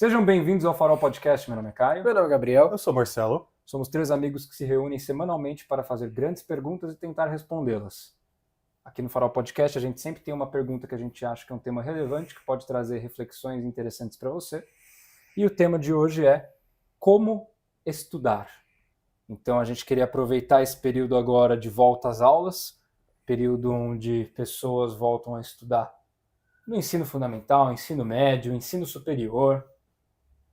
Sejam bem-vindos ao Farol Podcast. Meu nome é Caio. Meu nome é Gabriel. Eu sou Marcelo. Somos três amigos que se reúnem semanalmente para fazer grandes perguntas e tentar respondê-las. Aqui no Farol Podcast a gente sempre tem uma pergunta que a gente acha que é um tema relevante, que pode trazer reflexões interessantes para você. E o tema de hoje é como estudar. Então a gente queria aproveitar esse período agora de volta às aulas, período onde pessoas voltam a estudar no ensino fundamental, ensino médio, ensino superior.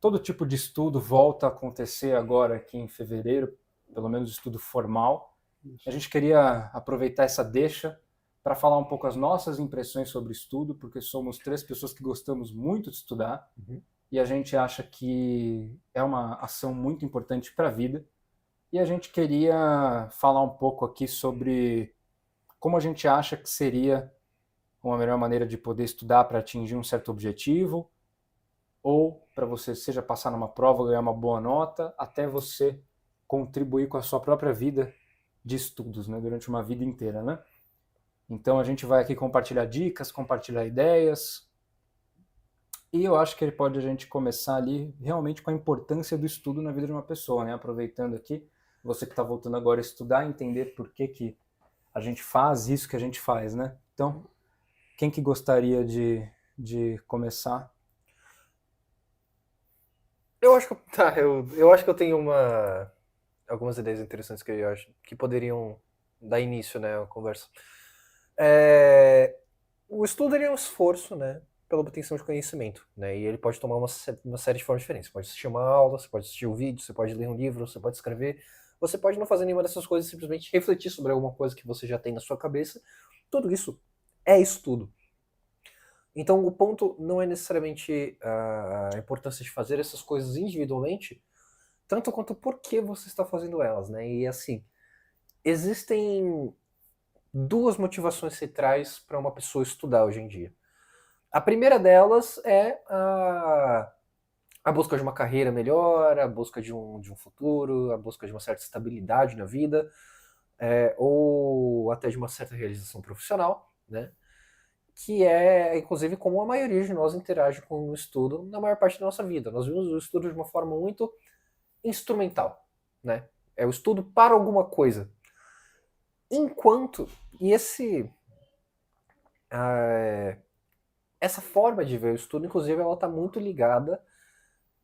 Todo tipo de estudo volta a acontecer agora aqui em fevereiro, pelo menos estudo formal. A gente queria aproveitar essa deixa para falar um pouco as nossas impressões sobre estudo, porque somos três pessoas que gostamos muito de estudar e a gente acha que é uma ação muito importante para a vida. E a gente queria falar um pouco aqui sobre como a gente acha que seria uma melhor maneira de poder estudar para atingir um certo objetivo, ou para você seja passar numa prova, ganhar uma boa nota, até você contribuir com a sua própria vida de estudos, né, durante uma vida inteira, né? Então a gente vai aqui compartilhar dicas, compartilhar ideias, e eu acho que a gente começar ali realmente com a importância do estudo na vida de uma pessoa, né? Aproveitando aqui, você que está voltando agora a estudar, entender por que a gente faz isso que a gente faz, né? Então, quem que gostaria de começar? Eu acho que eu tenho algumas ideias interessantes que eu acho que poderiam dar início, né, à conversa. O estudo ele é um esforço, né, pela obtenção de conhecimento, né, e ele pode tomar uma série de formas diferentes. Você pode assistir uma aula, você pode assistir um vídeo, você pode ler um livro, você pode escrever, você pode não fazer nenhuma dessas coisas, simplesmente refletir sobre alguma coisa que você já tem na sua cabeça. Tudo isso é estudo. Então o ponto não é necessariamente a importância de fazer essas coisas individualmente, tanto quanto por que você está fazendo elas, né? E assim, existem duas motivações centrais para uma pessoa estudar hoje em dia. A primeira delas é a busca de uma carreira melhor, a busca de um futuro, a busca de uma certa estabilidade na vida, ou até de uma certa realização profissional, né? Que é, inclusive, como a maioria de nós interage com o estudo na maior parte da nossa vida. Nós vimos o estudo de uma forma muito instrumental, né? É o estudo para alguma coisa. Essa forma de ver o estudo, inclusive, ela está muito ligada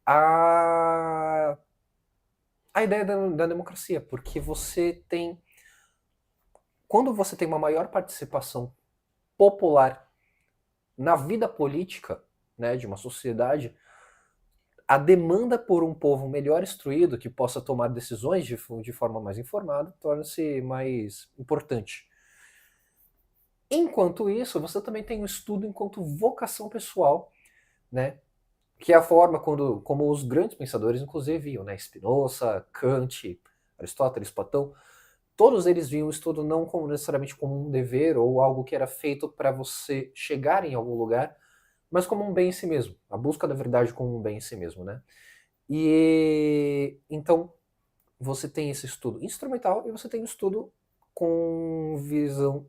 à ideia da democracia, porque quando você tem uma maior participação popular na vida política, né, de uma sociedade, a demanda por um povo melhor instruído, que possa tomar decisões de forma mais informada, torna-se mais importante. Enquanto isso, você também tem o estudo enquanto vocação pessoal, né, que é a forma como os grandes pensadores, inclusive, viam, né, Spinoza, Kant, Aristóteles, Platão, todos eles viam o estudo não necessariamente como um dever ou algo que era feito para você chegar em algum lugar, mas como um bem em si mesmo, a busca da verdade como um bem em si mesmo, né? E então você tem esse estudo instrumental e você tem o estudo com visão,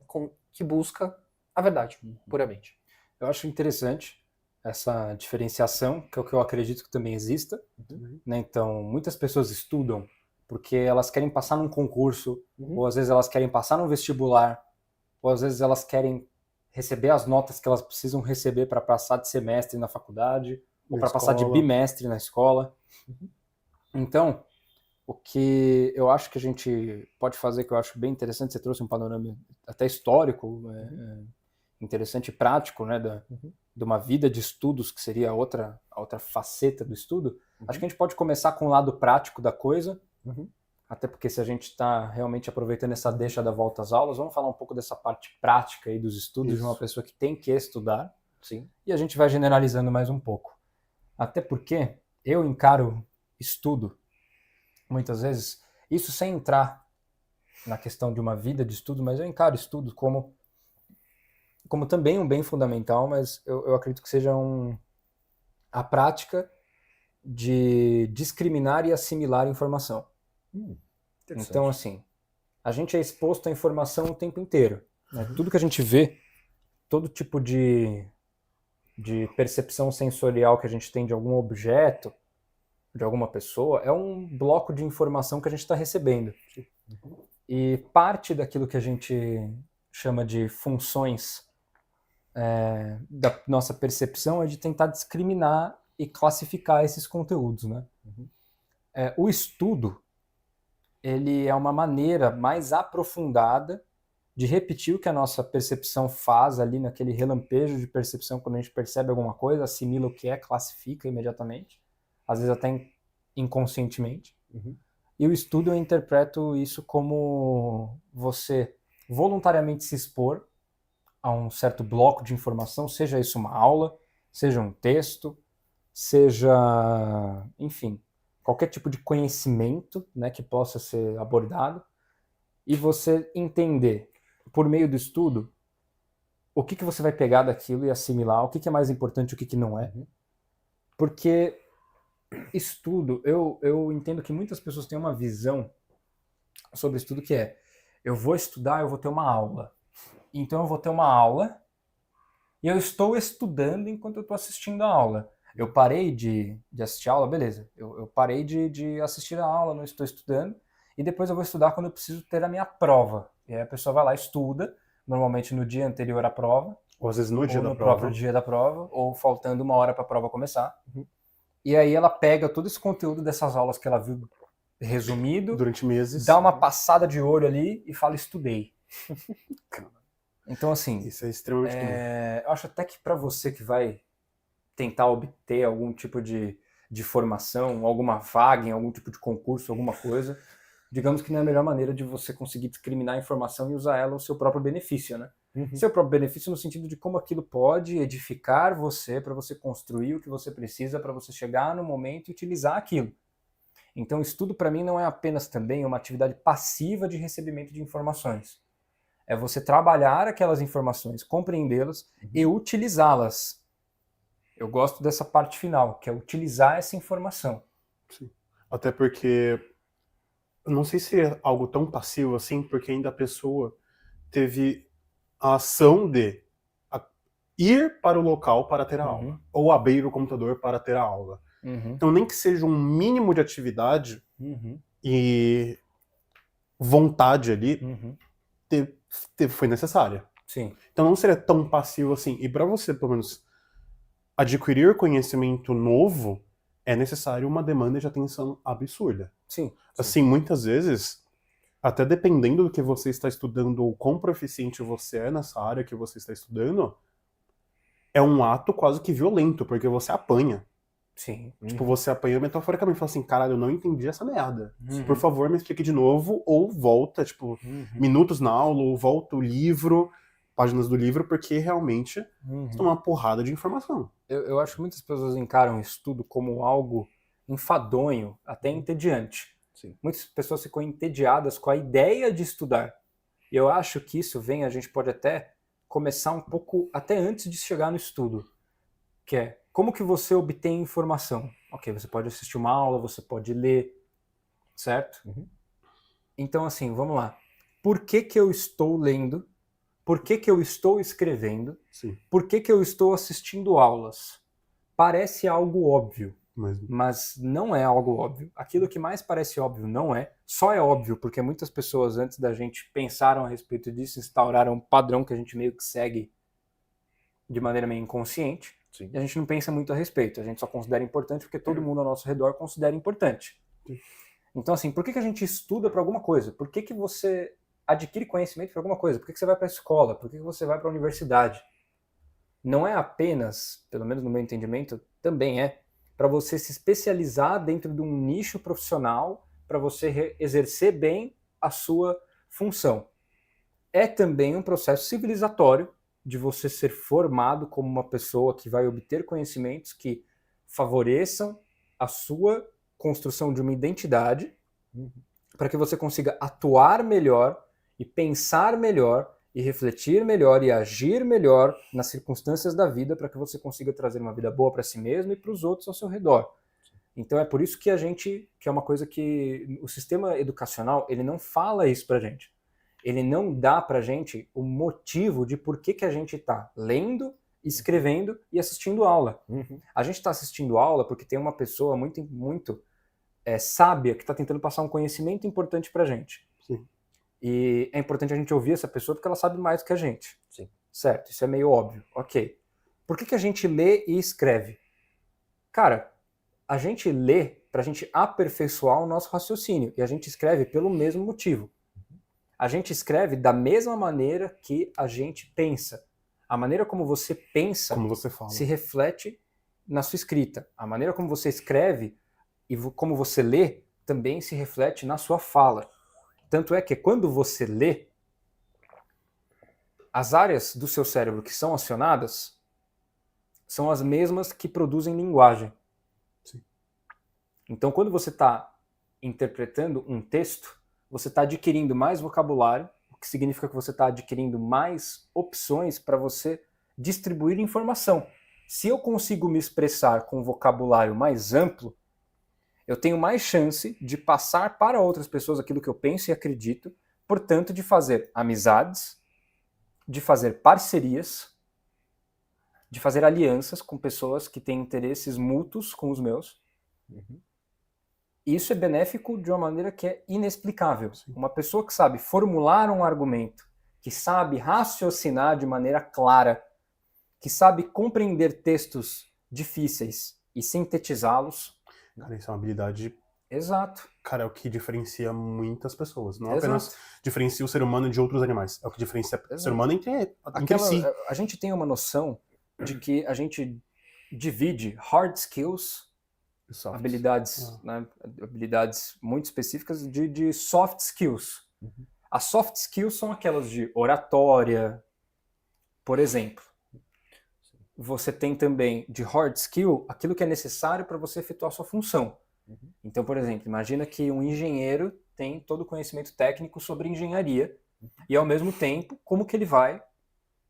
que busca a verdade, puramente. Eu acho interessante essa diferenciação, que é o que eu acredito que também exista, né? Então, muitas pessoas estudam porque elas querem passar num concurso, ou às vezes elas querem passar num vestibular, ou às vezes elas querem receber as notas que elas precisam receber para passar de semestre na faculdade, ou para passar de bimestre na escola. Então, o que eu acho que a gente pode fazer, que eu acho bem interessante, você trouxe um panorama até histórico, interessante e prático, né, de uma vida de estudos, que seria a outra faceta do estudo. Acho que a gente pode começar com o lado prático da coisa, até porque se a gente está realmente aproveitando essa deixa da volta às aulas, vamos falar um pouco dessa parte prática aí dos estudos de uma pessoa que tem que estudar. Sim. E a gente vai generalizando mais um pouco. Até porque eu encaro estudo, muitas vezes, isso sem entrar na questão de uma vida de estudo, mas eu encaro estudo como também um bem fundamental, mas eu acredito que seja a prática de discriminar e assimilar informação. Então, assim, a gente é exposto à informação o tempo inteiro, né? Tudo que a gente vê, todo tipo de de percepção sensorial que a gente tem de algum objeto, de alguma pessoa, é um bloco de informação que a gente está recebendo. E parte daquilo que a gente chama de funções da nossa percepção é de tentar discriminar e classificar esses conteúdos, né? O estudo, ele é uma maneira mais aprofundada de repetir o que a nossa percepção faz ali naquele relampejo de percepção, quando a gente percebe alguma coisa, assimila o que é, classifica imediatamente, às vezes até inconscientemente. E o estudo, eu interpreto isso como você voluntariamente se expor a um certo bloco de informação, seja isso uma aula, seja um texto, seja, enfim, qualquer tipo de conhecimento, né, que possa ser abordado, e você entender, por meio do estudo, o que você vai pegar daquilo e assimilar, o que é mais importante e o que não é. Porque estudo, eu entendo que muitas pessoas têm uma visão sobre estudo que é, eu vou estudar, eu vou ter uma aula. Então eu vou ter uma aula e eu estou estudando enquanto eu estou assistindo a aula. Eu parei de assistir a aula, beleza. Eu parei de assistir a aula, não estou estudando, e depois eu vou estudar quando eu preciso ter a minha prova. E aí a pessoa vai lá e estuda, normalmente no dia anterior à prova, Ou às vezes no dia ou da no prova. próprio dia da prova, ou faltando 1 hora para a prova começar. E aí ela pega todo esse conteúdo dessas aulas que ela viu resumido, Durante meses. dá uma passada de olho ali e fala, estudei. Então, assim, Isso é extremamente comum. eu acho até que para você que vai tentar obter algum tipo de formação, alguma vaga em algum tipo de concurso, alguma coisa, digamos que não é a melhor maneira de você conseguir discriminar a informação e usar ela ao seu próprio benefício, né? Seu próprio benefício no sentido de como aquilo pode edificar você para você construir o que você precisa para você chegar no momento e utilizar aquilo. Então, estudo para mim não é apenas também uma atividade passiva de recebimento de informações. É você trabalhar aquelas informações, compreendê-las e utilizá-las. Eu gosto dessa parte final, que é utilizar essa informação. Sim. Até porque, eu não sei se é algo tão passivo assim, porque ainda a pessoa teve a ação de ir para o local para ter a aula, ou abrir o computador para ter a aula. Então, nem que seja um mínimo de atividade e vontade ali, foi necessária. Sim. Então, não seria tão passivo assim. E para você, pelo menos, adquirir conhecimento novo, é necessário uma demanda de atenção absurda. Sim. Assim, muitas vezes, até dependendo do que você está estudando ou quão proficiente você é nessa área que você está estudando, é um ato quase que violento, porque você apanha. Sim. Tipo, você apanha metaforicamente, fala assim, caralho, eu não entendi essa merda. Por favor, me explique de novo, ou volta, tipo, minutos na aula, ou volta o livro, páginas do livro, porque realmente é uma porrada de informação. Eu acho que muitas pessoas encaram o estudo como algo enfadonho, até entediante. Sim. Muitas pessoas ficam entediadas com a ideia de estudar. E eu acho que isso a gente pode até começar um pouco, até antes de chegar no estudo, que é, como que você obtém informação? Ok, você pode assistir uma aula, você pode ler, certo? Então, assim, vamos lá. Por que eu estou lendo? Por que eu estou escrevendo? Sim. Por que eu estou assistindo aulas? Parece algo óbvio, Mas mas não é algo óbvio. Aquilo que mais parece óbvio não é. Só é óbvio porque muitas pessoas antes da gente pensaram a respeito disso, instauraram um padrão que a gente meio que segue de maneira meio inconsciente. Sim. E a gente não pensa muito a respeito. A gente só considera importante porque todo mundo ao nosso redor considera importante. Então, assim, por que a gente estuda para alguma coisa? Por que você adquire conhecimento para alguma coisa? Por que você vai para a escola? Por que você vai para a universidade? Não é apenas, pelo menos no meu entendimento, também é para você se especializar dentro de um nicho profissional, para você exercer bem a sua função. É também um processo civilizatório de você ser formado como uma pessoa que vai obter conhecimentos que favoreçam a sua construção de uma identidade, para que você consiga atuar melhor e pensar melhor e refletir melhor e agir melhor nas circunstâncias da vida, para que você consiga trazer uma vida boa para si mesmo e para os outros ao seu redor. Então é por isso que que é uma coisa que o sistema educacional, ele não fala isso pra gente. Ele não dá pra gente o motivo de por que a gente está lendo escrevendo e assistindo aula. Uhum. A gente está assistindo aula porque tem uma pessoa muito sábia que está tentando passar um conhecimento importante para a gente. Sim. E é importante a gente ouvir essa pessoa porque ela sabe mais do que a gente. Sim. Certo, isso é meio óbvio. Ok. Por que a gente lê e escreve? Cara, a gente lê para a gente aperfeiçoar o nosso raciocínio e a gente escreve pelo mesmo motivo. A gente escreve da mesma maneira que a gente pensa. A maneira como você pensa Como você fala. se reflete na sua escrita. A maneira como você escreve e como você lê também se reflete na sua fala. Tanto é que quando você lê, as áreas do seu cérebro que são acionadas são as mesmas que produzem linguagem. Sim. Então, quando você está interpretando um texto, você está adquirindo mais vocabulário, o que significa que você está adquirindo mais opções para você distribuir informação. Se eu consigo me expressar com um vocabulário mais amplo, eu tenho mais chance de passar para outras pessoas aquilo que eu penso e acredito, portanto, de fazer amizades, de fazer parcerias, de fazer alianças com pessoas que têm interesses mútuos com os meus. Uhum. Isso é benéfico de uma maneira que é inexplicável. Sim. Uma pessoa que sabe formular um argumento, que sabe raciocinar de maneira clara, que sabe compreender textos difíceis e sintetizá-los. Cara, isso é uma habilidade. Exato. Cara, é o que diferencia muitas pessoas. Não Exato. apenas diferencia o ser humano de outros animais. É o que diferencia o ser humano entre si. A gente tem uma noção de que a gente divide hard skills, Soft. habilidades, né, habilidades muito específicas, de soft skills. Uhum. As soft skills são aquelas de oratória, por exemplo. Você tem também de hard skill aquilo que é necessário para você efetuar a sua função. Uhum. Então, por exemplo, imagina que um engenheiro tem todo o conhecimento técnico sobre engenharia e, ao mesmo tempo, como que ele vai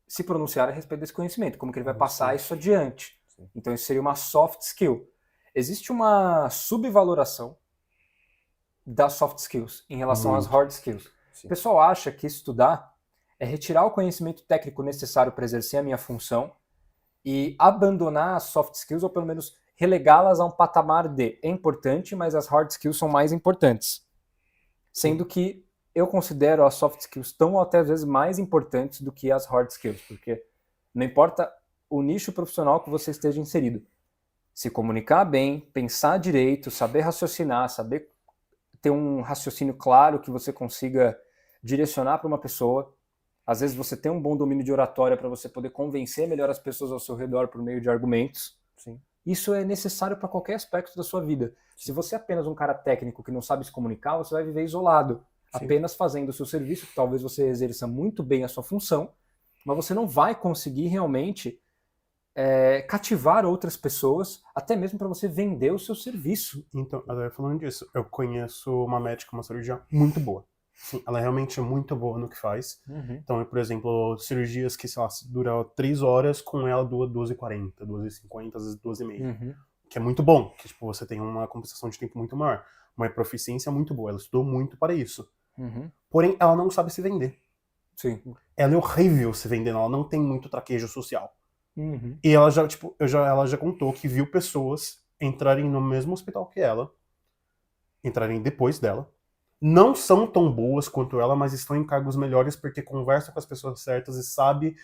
se pronunciar a respeito desse conhecimento, como que ele vai passar isso adiante. Sim. Então, isso seria uma soft skill. Existe uma subvaloração das soft skills em relação às hard skills. Sim. O pessoal acha que estudar é retirar o conhecimento técnico necessário para exercer a minha função e abandonar as soft skills, ou pelo menos relegá-las a um patamar de é importante, mas as hard skills são mais importantes. Sendo que eu considero as soft skills tão ou até às vezes mais importantes do que as hard skills, porque não importa o nicho profissional que você esteja inserido. Se comunicar bem, pensar direito, saber raciocinar, saber ter um raciocínio claro que você consiga direcionar para uma pessoa. Às vezes você tem um bom domínio de oratória para você poder convencer melhor as pessoas ao seu redor por meio de argumentos. Sim. Isso é necessário para qualquer aspecto da sua vida. Se você é apenas um cara técnico que não sabe se comunicar, você vai viver isolado, Sim. apenas fazendo o seu serviço, que talvez você exerça muito bem a sua função, mas você não vai conseguir realmente cativar outras pessoas, até mesmo para você vender o seu serviço. Então, agora falando disso, eu conheço uma médica, uma cirurgiã muito boa. Sim, ela realmente é muito boa no que faz. Uhum. Então, por exemplo, cirurgias que, sei lá, duram 3 horas, com ela dura 2h40, 2h50, às vezes 2h30. Uhum. Que é muito bom, que tipo, você tem uma compensação de tempo muito maior. Uma proficiência muito boa, ela estudou muito para isso. Uhum. Porém, ela não sabe se vender. Sim. Ela é horrível se vendendo, ela não tem muito traquejo social. Uhum. E ela já, tipo, ela já contou que viu pessoas entrarem no mesmo hospital que ela, entrarem depois dela, não são tão boas quanto ela, mas estão em cargos melhores porque conversa com as pessoas certas e sabe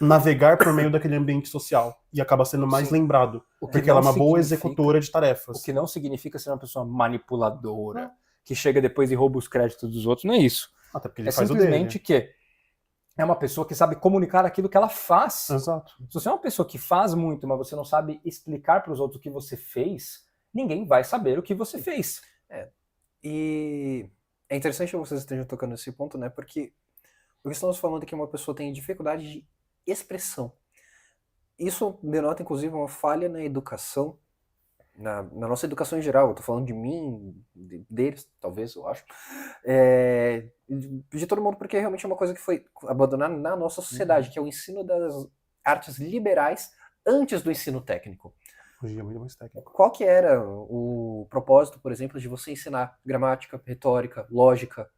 navegar por meio daquele ambiente social e acaba sendo mais Sim. lembrado, porque ela é uma boa executora de tarefas. O que não significa ser uma pessoa manipuladora, que chega depois e rouba os créditos dos outros, não é isso. Até porque ele É faz o simplesmente dele. que é uma pessoa que sabe comunicar aquilo que ela faz. Exato. Se você é uma pessoa que faz muito, mas você não sabe explicar para os outros o que você fez, ninguém vai saber o que você fez. E é interessante que vocês estejam tocando nesse ponto, né? Porque o que estamos falando é que uma pessoa tem dificuldade de expressão. Isso denota, inclusive, uma falha na educação, na nossa educação em geral. Eu tô falando de mim, deles, talvez, eu acho. De todo mundo, porque realmente é uma coisa que foi abandonada na nossa sociedade, que é o ensino das artes liberais antes do ensino técnico. Hoje é muito mais técnico. Qual que era o propósito, por exemplo, de você ensinar gramática, retórica, lógica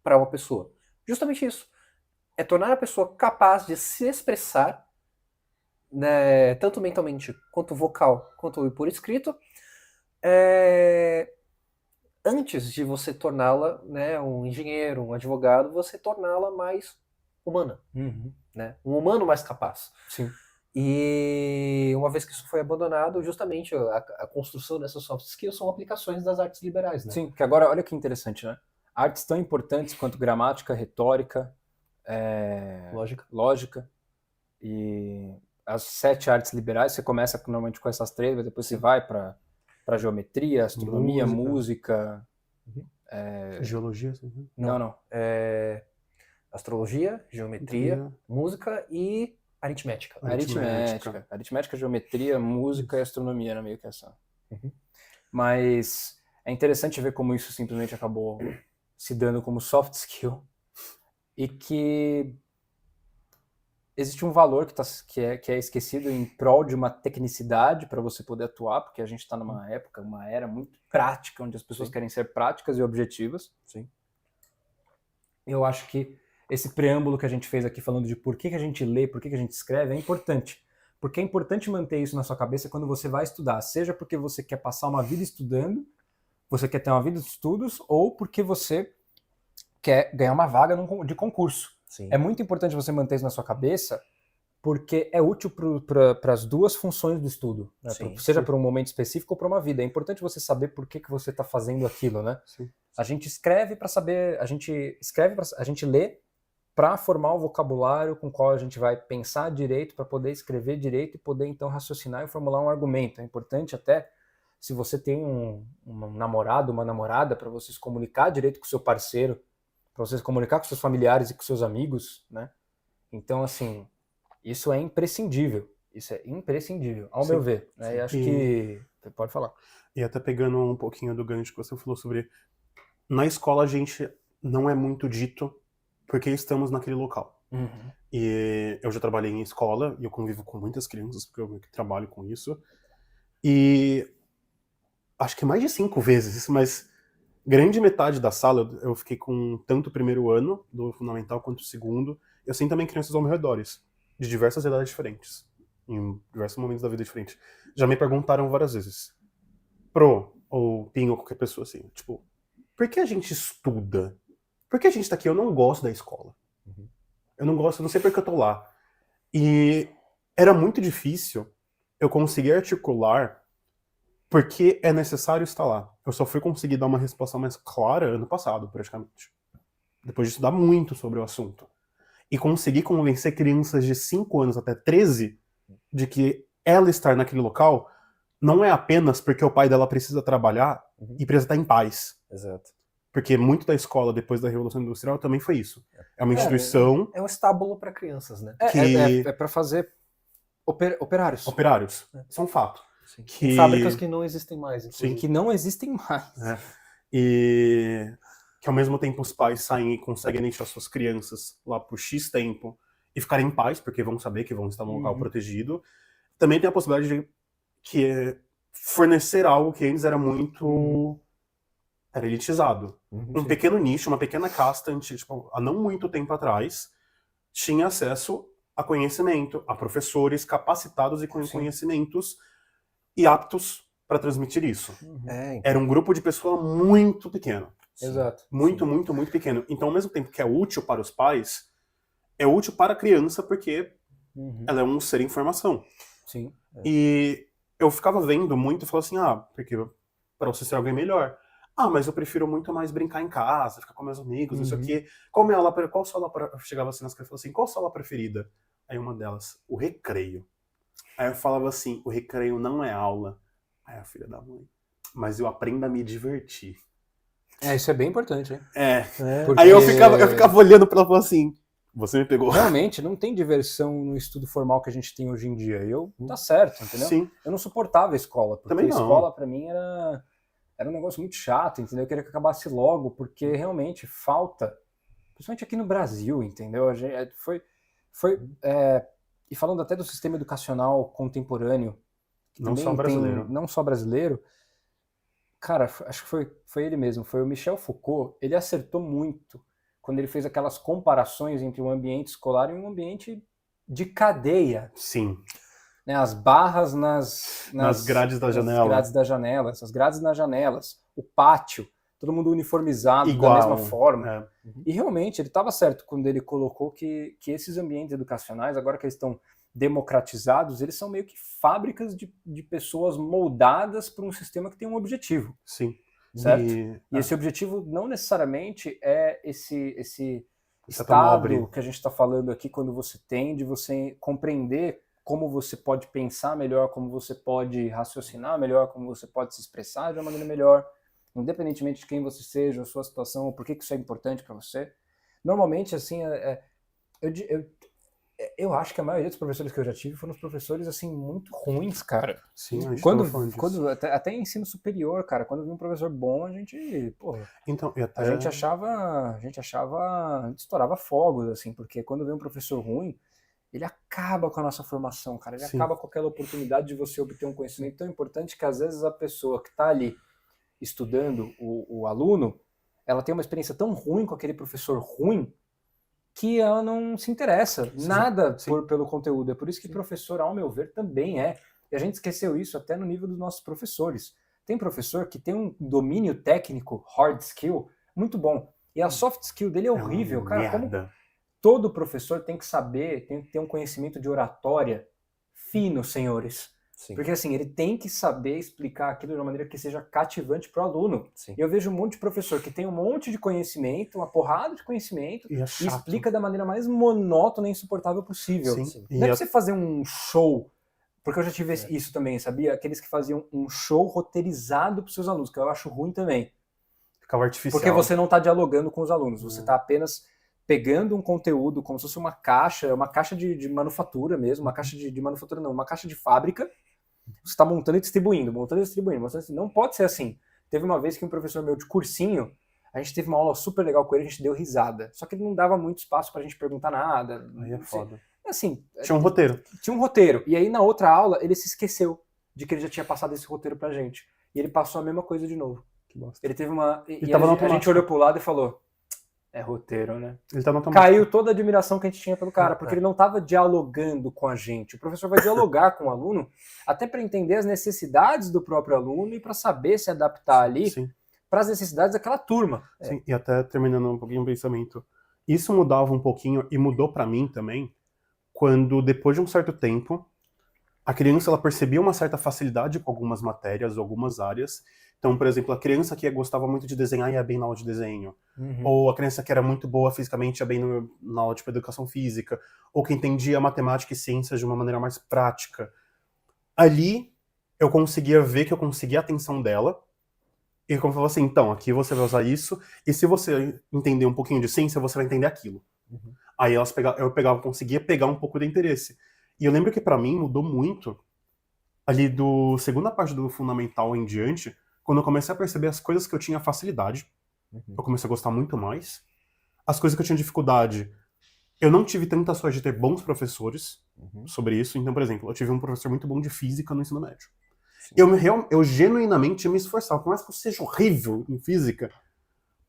para uma pessoa? Justamente isso. É tornar a pessoa capaz de se expressar né, tanto mentalmente quanto vocal, quanto por escrito, é, antes de você torná-la, né, um engenheiro, um advogado, você torná-la mais humana, né, um humano mais capaz. Sim. E uma vez que isso foi abandonado, justamente a construção dessas soft skills são aplicações das artes liberais, né? Sim, que agora, olha que interessante, né? Artes tão importantes quanto gramática, retórica, lógica e as 7 artes liberais, você começa normalmente com essas 3, mas depois você vai para geometria, astronomia, música. Geologia? Assim. Não. Astrologia, geometria, música e aritmética. Aritmética, geometria, música e astronomia na meio que essa. Mas é interessante ver como isso simplesmente acabou se dando como soft skill e que existe um valor que é esquecido em prol de uma tecnicidade para você poder atuar, porque a gente está numa época, uma era muito prática, onde as pessoas querem ser práticas e objetivas. Sim. Eu acho que esse preâmbulo que a gente fez aqui falando de por que a gente lê, por que a gente escreve, é importante. Porque é importante manter isso na sua cabeça quando você vai estudar, seja porque você quer passar uma vida estudando, você quer ter uma vida de estudos, ou porque você quer ganhar uma vaga de concurso. Sim. É muito importante você manter isso na sua cabeça, porque é útil para as duas funções do estudo, né? Seja para um momento específico ou para uma vida. É importante você saber por que você está fazendo aquilo, né? Sim. A gente escreve para saber, a gente lê para formar o vocabulário com o qual a gente vai pensar direito, para poder escrever direito e poder então raciocinar e formular um argumento. É importante até, se você tem um namorado, uma namorada, para você se comunicar direito com o seu parceiro, para você se comunicar com seus familiares e com seus amigos, né? Então, assim, isso é imprescindível. Isso é imprescindível, ao meu ver. Né? E acho que... Você pode falar. E até pegando um pouquinho do gancho que você falou sobre... Na escola a gente não é muito dito porque estamos naquele local. E eu já trabalhei em escola e eu convivo com muitas crianças porque eu trabalho com isso. E acho que mais de 5 vezes, mas grande metade da sala eu fiquei com tanto o primeiro ano do fundamental quanto o segundo. Eu sinto também crianças ao meu redor, de diversas idades diferentes, em diversos momentos da vida diferentes. Já me perguntaram várias vezes, ou Pinho, ou qualquer pessoa assim, tipo, por que a gente estuda? Por que a gente tá aqui? Eu não gosto da escola. Eu não gosto, eu não sei por que eu tô lá. E era muito difícil eu conseguir articular porque é necessário estar lá. Eu só fui conseguir dar uma resposta mais clara ano passado, praticamente. Depois de estudar muito sobre o assunto. E conseguir convencer crianças de 5 anos até 13 de que ela estar naquele local não é apenas porque o pai dela precisa trabalhar e precisa estar em paz. Exato. Porque muito da escola, depois da Revolução Industrial, também foi isso. É uma instituição... É um estábulo para crianças, né? É para fazer operários. Operários. Isso é um fato. Em fábricas que não existem mais, inclusive. Que não existem mais. E que ao mesmo tempo os pais saem e conseguem deixar suas crianças lá por X tempo e ficarem em paz, porque vão saber que vão estar num local protegido. Também tem a possibilidade de fornecer algo que antes era muito... era elitizado. Um pequeno nicho, uma pequena casta, tipo, há não muito tempo atrás, tinha acesso a conhecimento, a professores capacitados e com conhecimentos e aptos para transmitir isso. Era um grupo de pessoa muito pequeno. Exato. Muito pequeno. Então, ao mesmo tempo que é útil para os pais, é útil para a criança porque ela é um ser em formação. Sim. E eu ficava vendo muito e falava assim, porque para você ser alguém melhor. Mas eu prefiro muito mais brincar em casa, ficar com meus amigos, isso aqui. Qual sua aula chegava assim nas crianças e falava assim, qual sua aula preferida? Aí uma delas, o recreio. Aí eu falava assim, o recreio não é aula. Aí a filha da mãe, mas eu aprendo a me divertir. Isso é bem importante, hein? Porque... Aí eu ficava olhando pra ela e falava assim, você me pegou. Realmente, não tem diversão no estudo formal que a gente tem hoje em dia. Tá certo, entendeu? Sim. Eu não suportava a escola, porque Também não. A escola pra mim era um negócio muito chato, entendeu? Eu queria que acabasse logo, porque realmente falta, principalmente aqui no Brasil, entendeu? E falando até do sistema educacional contemporâneo, que não só brasileiro, cara, acho que foi ele mesmo, foi o Michel Foucault, ele acertou muito quando ele fez aquelas comparações entre um ambiente escolar e um ambiente de cadeia. Sim. né, as barras Nas grades da nas janela. grades da janela, essas grades nas janelas, o pátio, todo mundo uniformizado Igual, da mesma forma. é. E realmente ele estava certo quando ele colocou que esses ambientes educacionais, agora que eles estão democratizados, eles são meio que fábricas de pessoas moldadas para um sistema que tem um objetivo, Sim. certo? E E esse objetivo não necessariamente é esse Setor nobre. estado que a gente está falando aqui, quando você tem de você compreender como você pode pensar melhor, como você pode raciocinar melhor, como você pode se expressar de uma maneira melhor, independentemente de quem você seja, a sua situação, por que isso é importante para você. Normalmente, assim, eu acho que a maioria dos professores que eu já tive foram os professores, assim, muito ruins, cara. sim, a gente Quando, tava falando disso. quando até em ensino superior, cara, quando vi um professor bom, a gente, porra, Então, e até... a gente estourava fogos, assim, porque quando vem um professor ruim, ele acaba com a nossa formação, cara, ele Sim. acaba com aquela oportunidade de você obter um conhecimento tão importante que às vezes a pessoa que está ali estudando, o aluno, ela tem uma experiência tão ruim com aquele professor ruim que ela não se interessa nada pelo conteúdo. É por isso que professor, ao meu ver, também é. E a gente esqueceu isso até no nível dos nossos professores. Tem professor que tem um domínio técnico, hard skill, muito bom. E a soft skill dele é horrível. Cara, como todo professor tem que saber, tem que ter um conhecimento de oratória fino, senhores. Sim. Porque assim, ele tem que saber explicar aquilo de uma maneira que seja cativante para o aluno. Sim. E eu vejo um monte de professor que tem um monte de conhecimento, uma porrada de conhecimento, E é e chato. explica da maneira mais monótona e insuportável possível. Sim. Não é pra você fazer um show, porque eu já tive isso também, sabia? Aqueles que faziam um show roteirizado para seus alunos, que eu acho ruim também. Ficava artificial. Porque você não está dialogando com os alunos, você está apenas pegando um conteúdo como se fosse uma caixa de manufatura mesmo, uma caixa de manufatura não, uma caixa de fábrica. Você está montando e distribuindo. Não pode ser assim. Teve uma vez que um professor meu de cursinho, a gente teve uma aula super legal com ele, a gente deu risada. Só que ele não dava muito espaço pra gente perguntar nada. Aí é foda. Assim, Tinha um roteiro. Tinha um roteiro. E aí na outra aula ele se esqueceu de que ele já tinha passado esse roteiro pra gente. E ele passou a mesma coisa de novo. Que bosta. Ele teve uma... Ele tava no a gente automático. olhou pro lado e falou... É roteiro, né? Ele tá no automático. Caiu toda a admiração que a gente tinha pelo cara, porque ele não estava dialogando com a gente. O professor vai dialogar com o aluno até para entender as necessidades do próprio aluno e para saber se adaptar ali para as necessidades daquela turma. Sim, e até terminando um pouquinho o pensamento. Isso mudava um pouquinho, e mudou para mim também, quando depois de um certo tempo, a criança ela percebia uma certa facilidade com algumas matérias, algumas áreas. Então, por exemplo, a criança que gostava muito de desenhar ia bem na aula de desenho. Ou a criança que era muito boa fisicamente ia bem na aula de educação física. Ou que entendia matemática e ciências de uma maneira mais prática. Ali, eu conseguia ver que eu conseguia a atenção dela. E como eu falava assim, então, aqui você vai usar isso. E se você entender um pouquinho de ciência, você vai entender aquilo. Aí eu conseguia pegar um pouco de interesse. E eu lembro que pra mim mudou muito ali do segunda parte do fundamental em diante, quando eu comecei a perceber as coisas que eu tinha facilidade, eu comecei a gostar muito mais. As coisas que eu tinha dificuldade, eu não tive tanta sorte de ter bons professores sobre isso. Então, por exemplo, eu tive um professor muito bom de física no ensino médio. Eu genuinamente me esforçava, por mais que eu seja horrível em física,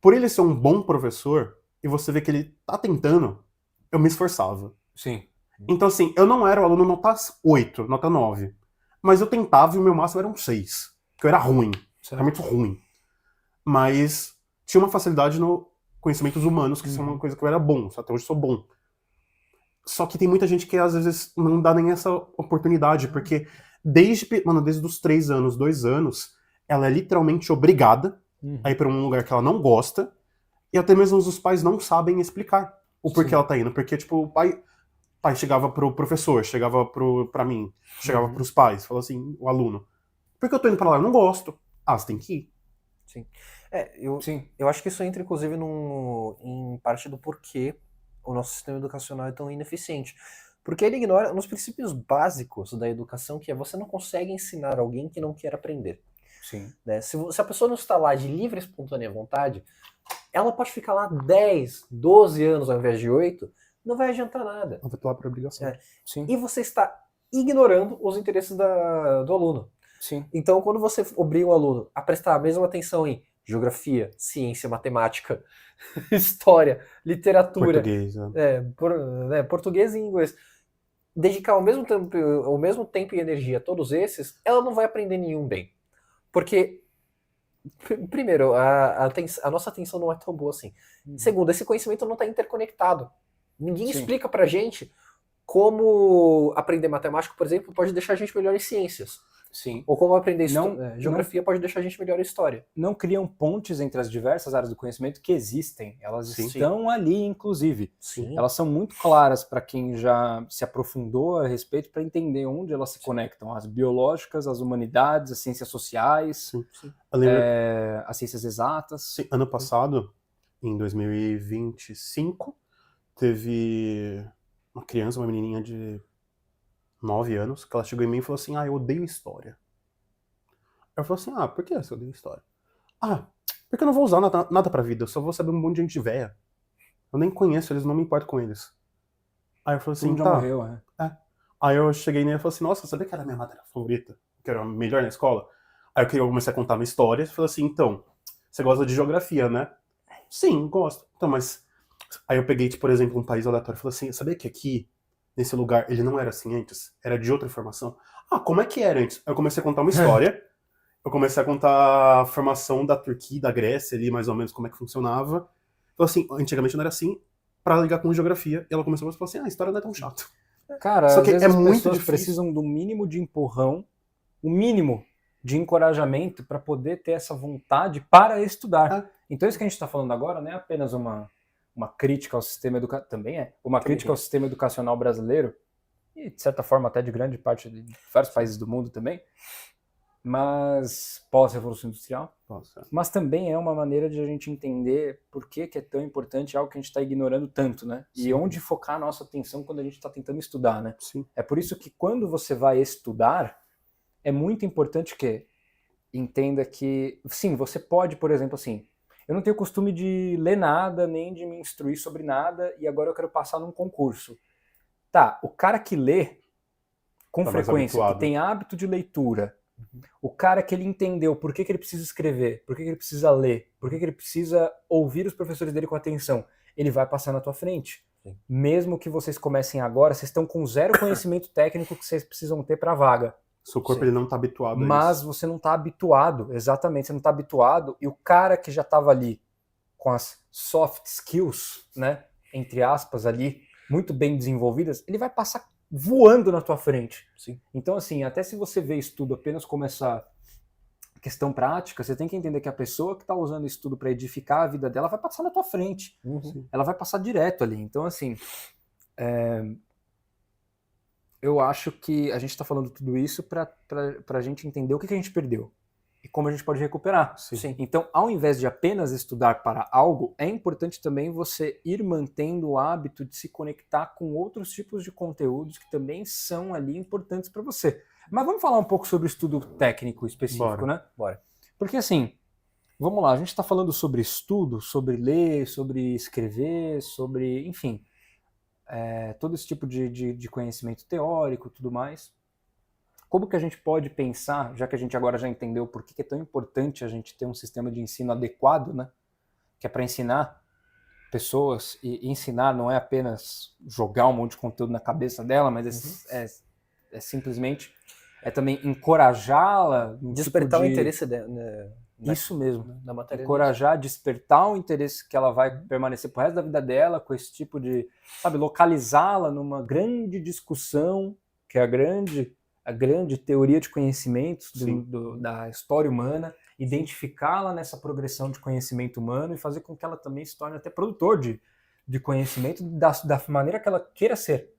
por ele ser um bom professor, e você vê que ele tá tentando, eu me esforçava. Sim. Então, assim, eu não era o aluno nota 8, nota 9. Mas eu tentava e o meu máximo era um 6. Porque eu era ruim. Era muito ruim. Mas tinha uma facilidade no conhecimentos humanos, que são uma coisa que eu era bom. Até hoje sou bom. Só que tem muita gente que às vezes não dá nem essa oportunidade, porque desde os 3 anos, 2 anos, ela é literalmente obrigada a ir pra um lugar que ela não gosta, e até mesmo os pais não sabem explicar o porquê ela tá indo. Porque, tipo, o pai chegava pro professor, chegava pra mim, chegava pros pais, falou assim, o aluno, por que eu tô indo pra lá? Eu não gosto. Ah, você tem que ir. Sim. Eu acho que isso entra, inclusive, em parte do porquê o nosso sistema educacional é tão ineficiente. Porque ele ignora nos princípios básicos da educação, que é você não consegue ensinar alguém que não quer aprender. Sim. Né? Se a pessoa não está lá de livre e espontânea vontade, ela pode ficar lá 10, 12 anos ao invés de 8, não vai adiantar nada. Ela vai lá por obrigação. Sim. E você está ignorando os interesses do aluno. Sim. Então, quando você obriga o aluno a prestar a mesma atenção em geografia, ciência, matemática, história, literatura, Português, português e inglês, dedicar o mesmo tempo e energia a todos esses, ela não vai aprender nenhum bem. Porque, primeiro, a nossa atenção não é tão boa assim. Segundo, esse conhecimento não está interconectado. Ninguém Sim. explica pra gente como aprender matemática, por exemplo, pode deixar a gente melhor em ciências. Sim. Ou como aprender Geografia pode deixar a gente melhor em história. Não criam pontes entre as diversas áreas do conhecimento que existem. Elas Sim. estão ali, inclusive. Sim. Elas são muito claras para quem já se aprofundou a respeito, para entender onde elas se conectam. As biológicas, as humanidades, as ciências sociais, Eu lembro, as ciências exatas. sim, ano passado, em 2025, teve uma criança, uma menininha de 9 anos, que ela chegou em mim e falou assim, eu odeio história. Eu falei assim, por que você odeia história? Porque eu não vou usar nada pra vida, eu só vou saber um monte de gente velha. Eu nem conheço eles, não me importo com eles. Aí eu falei Todo assim, mundo já morreu, né? Aí eu cheguei nele e falei assim, nossa, sabia que era a minha matéria favorita? Que era a melhor na escola? Aí eu comecei a contar uma história e falei assim, então, você gosta de geografia, né? Sim, gosto. Então, mas... Aí eu peguei, tipo, por exemplo, um país aleatório e falei assim, sabia que aqui, nesse lugar, ele não era assim antes? Era de outra formação? Como é que era antes? Aí eu comecei a contar uma história. Eu comecei a contar a formação da Turquia e da Grécia ali, mais ou menos, como é que funcionava. Então, assim, antigamente não era assim, pra ligar com geografia. E ela começou a falar assim, a história não é tão chata. Cara, Só às que vezes é as muito pessoas difícil. precisam do mínimo de empurrão, o mínimo de encorajamento para poder ter essa vontade para estudar. Então isso que a gente está falando agora não é apenas uma crítica ao sistema educacional, também é uma crítica ao sistema educacional brasileiro, e de certa forma até de grande parte de vários países do mundo também, mas pós-revolução industrial. Mas também é uma maneira de a gente entender por que é tão importante algo que a gente está ignorando tanto, né? E onde focar a nossa atenção quando a gente está tentando estudar, né? Sim. É por isso que quando você vai estudar, é muito importante que entenda que, sim, você pode, por exemplo, assim, eu não tenho costume de ler nada, nem de me instruir sobre nada, e agora eu quero passar num concurso. Tá, o cara que lê com frequência, que tem hábito de leitura, o cara que ele entendeu por que ele precisa escrever, por que ele precisa ler, por que ele precisa ouvir os professores dele com atenção, ele vai passar na tua frente. Sim. Mesmo que vocês comecem agora, vocês estão com zero conhecimento técnico que vocês precisam ter para a vaga. Seu corpo ele não está habituado a isso. Mas você não está habituado, exatamente, você não está habituado, e o cara que já estava ali com as soft skills, né, entre aspas ali, muito bem desenvolvidas, ele vai passar voando na tua frente. Sim. Então, assim, até se você vê estudo apenas como essa questão prática, você tem que entender que a pessoa que está usando estudo para edificar a vida dela vai passar na tua frente. Ela vai passar direto ali. Então, assim, eu acho que a gente está falando tudo isso para a gente entender o que a gente perdeu e como a gente pode recuperar. Sim. Então, ao invés de apenas estudar para algo, é importante também você ir mantendo o hábito de se conectar com outros tipos de conteúdos que também são ali importantes para você. Mas vamos falar um pouco sobre o estudo técnico específico, né? Bora. Porque assim, vamos lá, a gente está falando sobre estudo, sobre ler, sobre escrever, sobre, enfim, todo esse tipo de conhecimento teórico e tudo mais. Como que a gente pode pensar, já que a gente agora já entendeu por que é tão importante a gente ter um sistema de ensino adequado, né? Que é para ensinar pessoas, e ensinar não é apenas jogar um monte de conteúdo na cabeça dela, mas é simplesmente também encorajá-la. Despertar o interesse Isso mesmo. Na matéria. Encorajar, despertar o interesse que ela vai permanecer pro resto da vida dela com esse tipo de, sabe, localizá-la numa grande discussão, que é a grande teoria de conhecimentos da história humana, identificá-la nessa progressão de conhecimento humano e fazer com que ela também se torne até produtor de conhecimento da maneira que ela queira ser.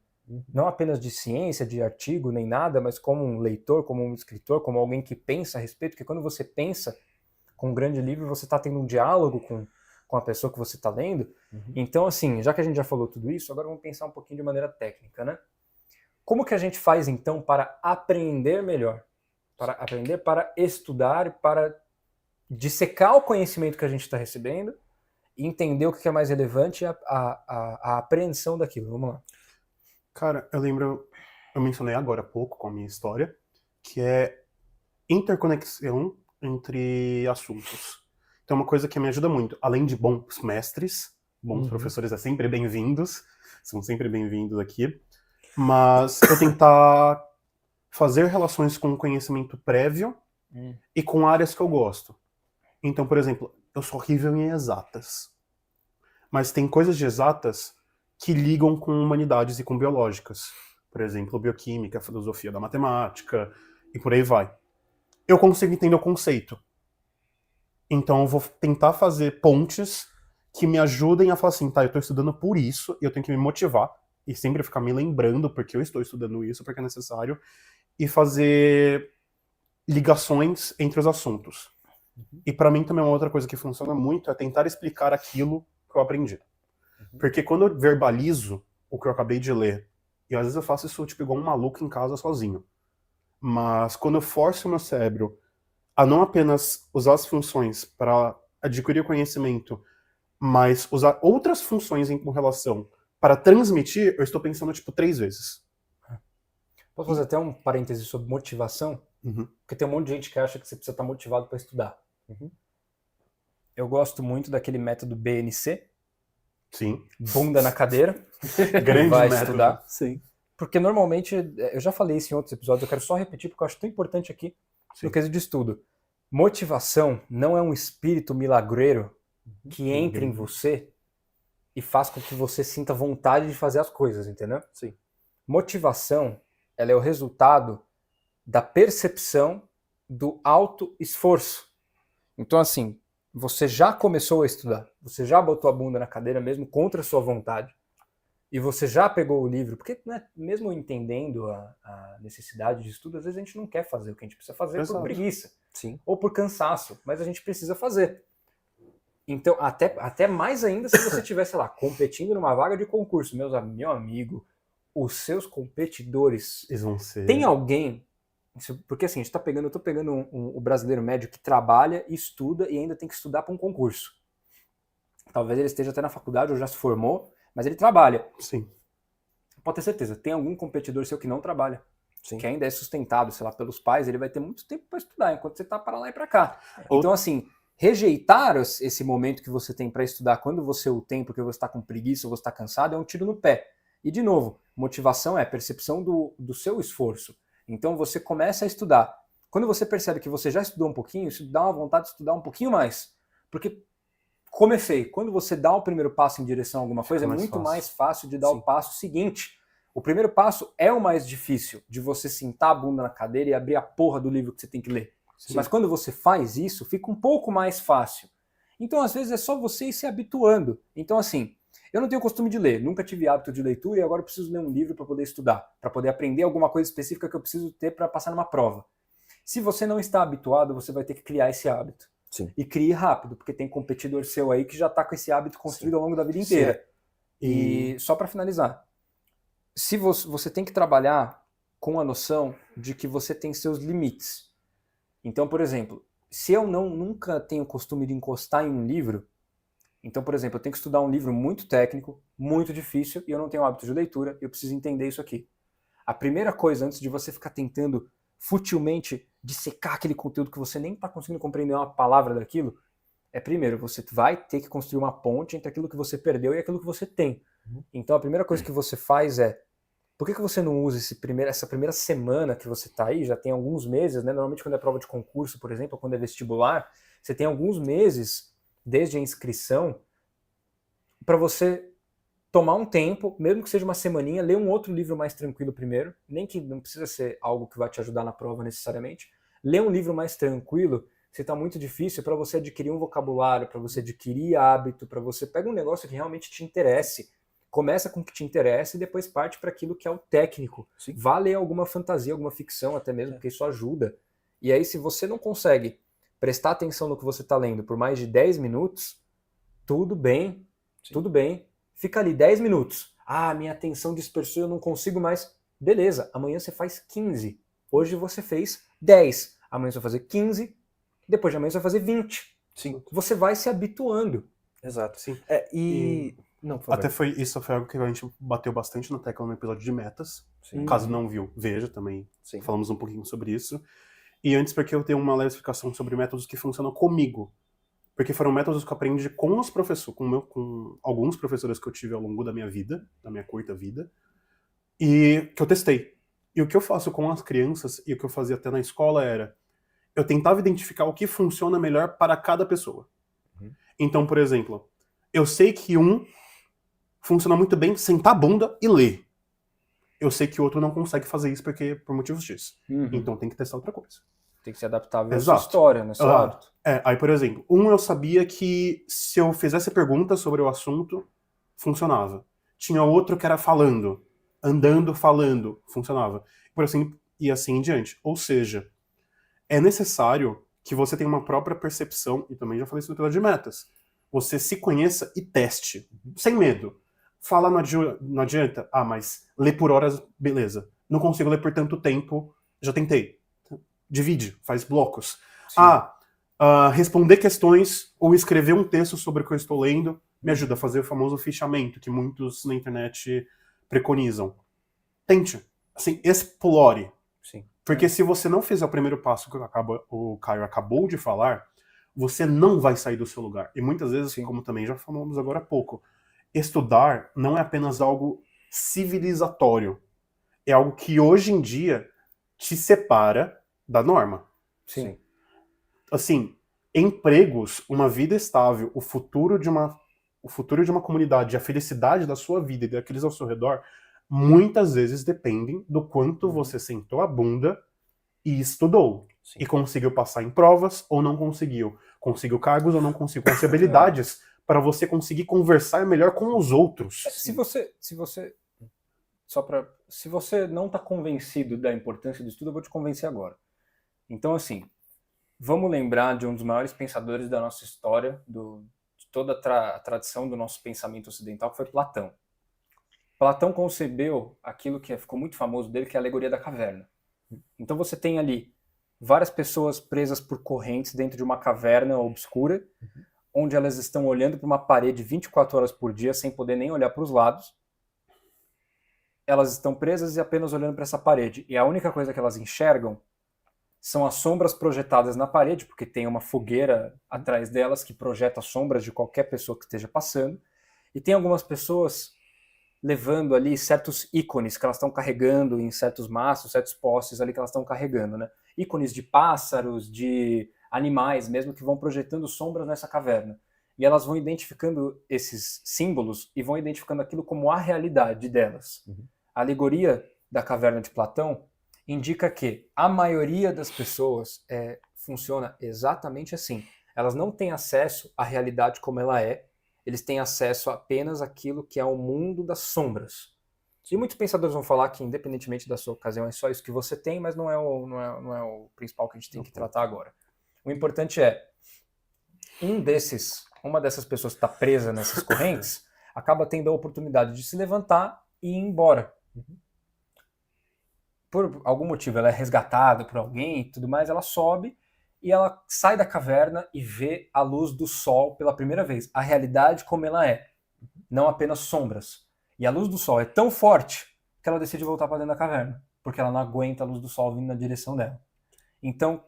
Não apenas de ciência, de artigo, nem nada, mas como um leitor, como um escritor, como alguém que pensa a respeito, porque quando você pensa com um grande livro, você está tendo um diálogo com a pessoa que você está lendo. Então, assim, já que a gente já falou tudo isso, agora vamos pensar um pouquinho de maneira técnica, né? Como que a gente faz, então, para aprender melhor? Para aprender, para estudar, para dissecar o conhecimento que a gente está recebendo e entender o que é mais relevante, a apreensão daquilo. Vamos lá. Cara, eu mencionei agora há pouco com a minha história, que é interconexão entre assuntos. Então é uma coisa que me ajuda muito. Além de bons mestres, bons professores são sempre bem-vindos aqui. Mas eu tentar fazer relações com conhecimento prévio e com áreas que eu gosto. Então, por exemplo, eu sou horrível em exatas. Mas tem coisas de exatas que ligam com humanidades e com biológicas. Por exemplo, bioquímica, filosofia da matemática e por aí vai. Eu consigo entender o conceito. Então eu vou tentar fazer pontes que me ajudem a falar assim, tá, eu tô estudando por isso e eu tenho que me motivar e sempre ficar me lembrando porque eu estou estudando isso, porque é necessário, e fazer ligações entre os assuntos. E pra mim também uma outra coisa que funciona muito é tentar explicar aquilo que eu aprendi. Porque quando eu verbalizo o que eu acabei de ler, e às vezes eu faço isso tipo igual um maluco em casa sozinho, mas quando eu forço o meu cérebro a não apenas usar as funções para adquirir conhecimento, mas usar outras funções com relação para transmitir, eu estou pensando tipo 3 vezes. Posso fazer até um parêntese sobre motivação? Porque tem um monte de gente que acha que você precisa estar motivado para estudar. Eu gosto muito daquele método BNC. Sim. Bunda na cadeira. Grande vai método. estudar. Sim. Porque normalmente, eu já falei isso em outros episódios, eu quero só repetir porque eu acho tão importante aqui no quesito de estudo. Motivação não é um espírito milagreiro que entra em você e faz com que você sinta vontade de fazer as coisas, entendeu? Sim. Motivação, ela é o resultado da percepção do auto-esforço. Então, assim, você já começou a estudar, você já botou a bunda na cadeira mesmo contra a sua vontade, e você já pegou o livro, porque né, mesmo entendendo a necessidade de estudo, às vezes a gente não quer fazer o que a gente precisa fazer por preguiça. Sim. Ou por cansaço, mas a gente precisa fazer. Então, até mais ainda se você estiver, sei lá, competindo numa vaga de concurso. Meu amigo, os seus competidores... Eles vão ser... Tem alguém... Porque assim, eu tô pegando o brasileiro médio que trabalha, estuda e ainda tem que estudar para um concurso. Talvez ele esteja até na faculdade ou já se formou, mas ele trabalha. Sim. Pode ter certeza, tem algum competidor seu que não trabalha. Sim. Que ainda é sustentado, sei lá, pelos pais, ele vai ter muito tempo para estudar, enquanto você tá para lá e para cá. Então, assim, rejeitar esse momento que você tem para estudar quando você o tem, porque você está com preguiça ou você está cansado, é um tiro no pé. E, de novo, motivação é percepção do seu esforço. Então, você começa a estudar. Quando você percebe que você já estudou um pouquinho, isso dá uma vontade de estudar um pouquinho mais. Porque, comecei, quando você dá o primeiro passo em direção a alguma coisa, é muito mais fácil de dar o passo seguinte. O primeiro passo é o mais difícil, de você sentar a bunda na cadeira e abrir a porra do livro que você tem que ler. Sim. Mas quando você faz isso, fica um pouco mais fácil. Então, às vezes, é só você ir se habituando. Então, assim, eu não tenho costume de ler, nunca tive hábito de leitura e agora eu preciso ler um livro para poder estudar, para poder aprender alguma coisa específica que eu preciso ter para passar numa prova. Se você não está habituado, você vai ter que criar esse hábito. Sim. E crie rápido, porque tem competidor seu aí que já está com esse hábito construído ao longo da vida inteira. E só para finalizar, se você tem que trabalhar com a noção de que você tem seus limites. Então, por exemplo, se eu nunca tenho o costume de encostar em um livro, então, por exemplo, eu tenho que estudar um livro muito técnico, muito difícil, e eu não tenho hábito de leitura, eu preciso entender isso aqui. A primeira coisa, antes de você ficar tentando futilmente dissecar aquele conteúdo que você nem está conseguindo compreender uma palavra daquilo, é primeiro, você vai ter que construir uma ponte entre aquilo que você perdeu e aquilo que você tem. Então, a primeira coisa que você faz é, por que você não usa essa primeira semana que você está aí, já tem alguns meses, né? Normalmente quando é prova de concurso, por exemplo, ou quando é vestibular, você tem alguns meses desde a inscrição para você tomar um tempo, mesmo que seja uma semaninha, ler um outro livro mais tranquilo primeiro, nem que não precisa ser algo que vai te ajudar na prova necessariamente, ler um livro mais tranquilo, se está muito difícil, para você adquirir um vocabulário, para você adquirir hábito, para você pega um negócio que realmente te interesse, começa com o que te interessa e depois parte para aquilo que é o técnico. Sim. Vá ler alguma fantasia, alguma ficção até mesmo, porque isso ajuda. E aí, se você não consegue prestar atenção no que você está lendo por mais de 10 minutos, tudo bem, sim, tudo bem. Fica ali 10 minutos. Ah, minha atenção dispersou, eu não consigo mais. Beleza, amanhã você faz 15. Hoje você fez 10. Amanhã você vai fazer 15. Depois de amanhã você vai fazer 20. Sim. Você vai se habituando. Exato. Sim. Não, por favor. Até isso foi algo que a gente bateu bastante na tecla no episódio de metas. Sim. Caso não viu, veja também. Sim. Falamos um pouquinho sobre isso. E antes, porque eu tenho uma leve explicação sobre métodos que funcionam comigo. Porque foram métodos que eu aprendi com os professores, com alguns professores que eu tive ao longo da minha vida, da minha curta vida. e que eu testei. E o que eu faço com as crianças, e o que eu fazia até na escola era, eu tentava identificar o que funciona melhor para cada pessoa. Uhum. Então, por exemplo, eu sei que um funciona muito bem sentar a bunda e ler. Eu sei que o outro não consegue fazer isso porque por motivos X. Uhum. Então tem que testar outra coisa. Tem que ser adaptável à sua Exato. história, né? Seu hábito. Aí, por exemplo, eu sabia que se eu fizesse pergunta sobre o assunto, funcionava. Tinha outro que era falando, andando, falando, funcionava. E assim em diante. Ou seja, é necessário que você tenha uma própria percepção, e também já falei isso no episódio de metas. Você se conheça e teste, sem medo. Falar não adianta, mas ler por horas, beleza. Não consigo ler por tanto tempo, já tentei. Divide, faz blocos. Sim. Responder questões ou escrever um texto sobre o que eu estou lendo me ajuda a fazer o famoso fichamento que muitos na internet preconizam. Tente. Assim, explore. Sim. Porque se você não fizer o primeiro passo que o Caio acabou de falar, você não vai sair do seu lugar. E muitas vezes, Sim. como também já falamos agora há pouco, estudar não é apenas algo civilizatório. É algo que hoje em dia te separa da norma. Sim. Assim, empregos, uma vida estável, o futuro de uma comunidade, a felicidade da sua vida e daqueles ao seu redor, muitas vezes dependem do quanto você sentou a bunda e estudou. Sim. E conseguiu passar em provas ou não conseguiu. Conseguiu cargos ou não conseguiu. Conseguiu habilidades para você conseguir conversar melhor com os outros. Se você não está convencido da importância do estudo, eu vou te convencer agora. Então, assim, vamos lembrar de um dos maiores pensadores da nossa história, de toda a tradição do nosso pensamento ocidental, que foi Platão. Platão concebeu aquilo que ficou muito famoso dele, que é a alegoria da caverna. Então você tem ali várias pessoas presas por correntes dentro de uma caverna obscura, onde elas estão olhando para uma parede 24 horas por dia, sem poder nem olhar para os lados. Elas estão presas e apenas olhando para essa parede. E a única coisa que elas enxergam são as sombras projetadas na parede, porque tem uma fogueira atrás delas que projeta sombras de qualquer pessoa que esteja passando. E tem algumas pessoas levando ali certos ícones que elas estão carregando em certos maços, certos postes ali que elas estão carregando, né? Ícones de pássaros, de animais mesmo, que vão projetando sombras nessa caverna. E elas vão identificando esses símbolos e vão identificando aquilo como a realidade delas. A alegoria da caverna de Platão indica que a maioria das pessoas funciona exatamente assim. Elas não têm acesso à realidade como ela é, eles têm acesso apenas àquilo que é o mundo das sombras. E muitos pensadores vão falar que, independentemente da sua ocasião, é só isso que você tem, mas não é o principal que a gente tem que tratar agora. O importante é, uma dessas pessoas que está presa nessas correntes acaba tendo a oportunidade de se levantar e ir embora. Por algum motivo ela é resgatada por alguém e tudo mais, ela sobe e ela sai da caverna e vê a luz do sol pela primeira vez, a realidade como ela é, não apenas sombras. E a luz do sol é tão forte que ela decide voltar para dentro da caverna, porque ela não aguenta a luz do sol vindo na direção dela. Então,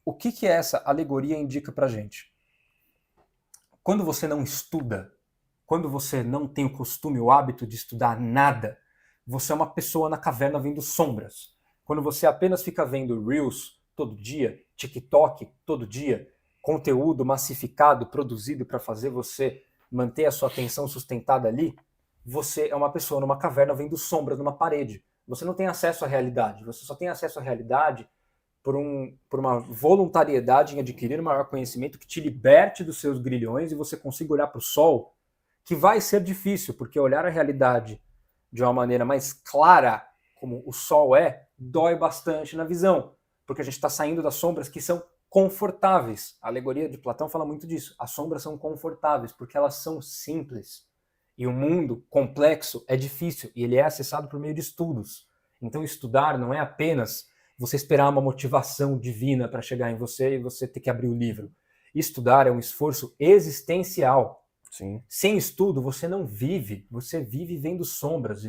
o que essa alegoria indica pra gente? Quando você não estuda, quando você não tem o costume, o hábito de estudar nada, você é uma pessoa na caverna vendo sombras. Quando você apenas fica vendo Reels todo dia, TikTok todo dia, conteúdo massificado, produzido para fazer você manter a sua atenção sustentada ali, você é uma pessoa numa caverna vendo sombras numa parede. Você não tem acesso à realidade. Você só tem acesso à realidade por uma voluntariedade em adquirir maior conhecimento que te liberte dos seus grilhões e você consiga olhar para o sol, que vai ser difícil, porque olhar a realidade de uma maneira mais clara, como o sol dói bastante na visão, porque a gente está saindo das sombras que são confortáveis. A alegoria de Platão fala muito disso. As sombras são confortáveis, porque elas são simples. E o mundo complexo é difícil, e ele é acessado por meio de estudos. Então estudar não é apenas você esperar uma motivação divina para chegar em você e você ter que abrir o livro. Estudar é um esforço existencial. Sim. Sem estudo, você não vive. Você vive vendo sombras.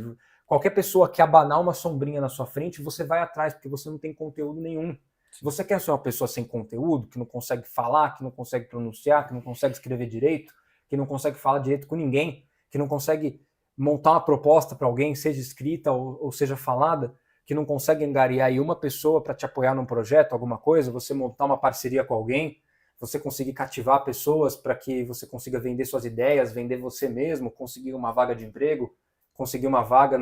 Qualquer pessoa que abanar uma sombrinha na sua frente, você vai atrás, porque você não tem conteúdo nenhum. Se você quer ser uma pessoa sem conteúdo, que não consegue falar, que não consegue pronunciar, que não consegue escrever direito, que não consegue falar direito com ninguém, que não consegue montar uma proposta para alguém, seja escrita ou seja falada, que não consegue angariar aí uma pessoa para te apoiar num projeto, alguma coisa, você montar uma parceria com alguém, você conseguir cativar pessoas para que você consiga vender suas ideias, vender você mesmo, conseguir uma vaga de emprego, conseguir uma vaga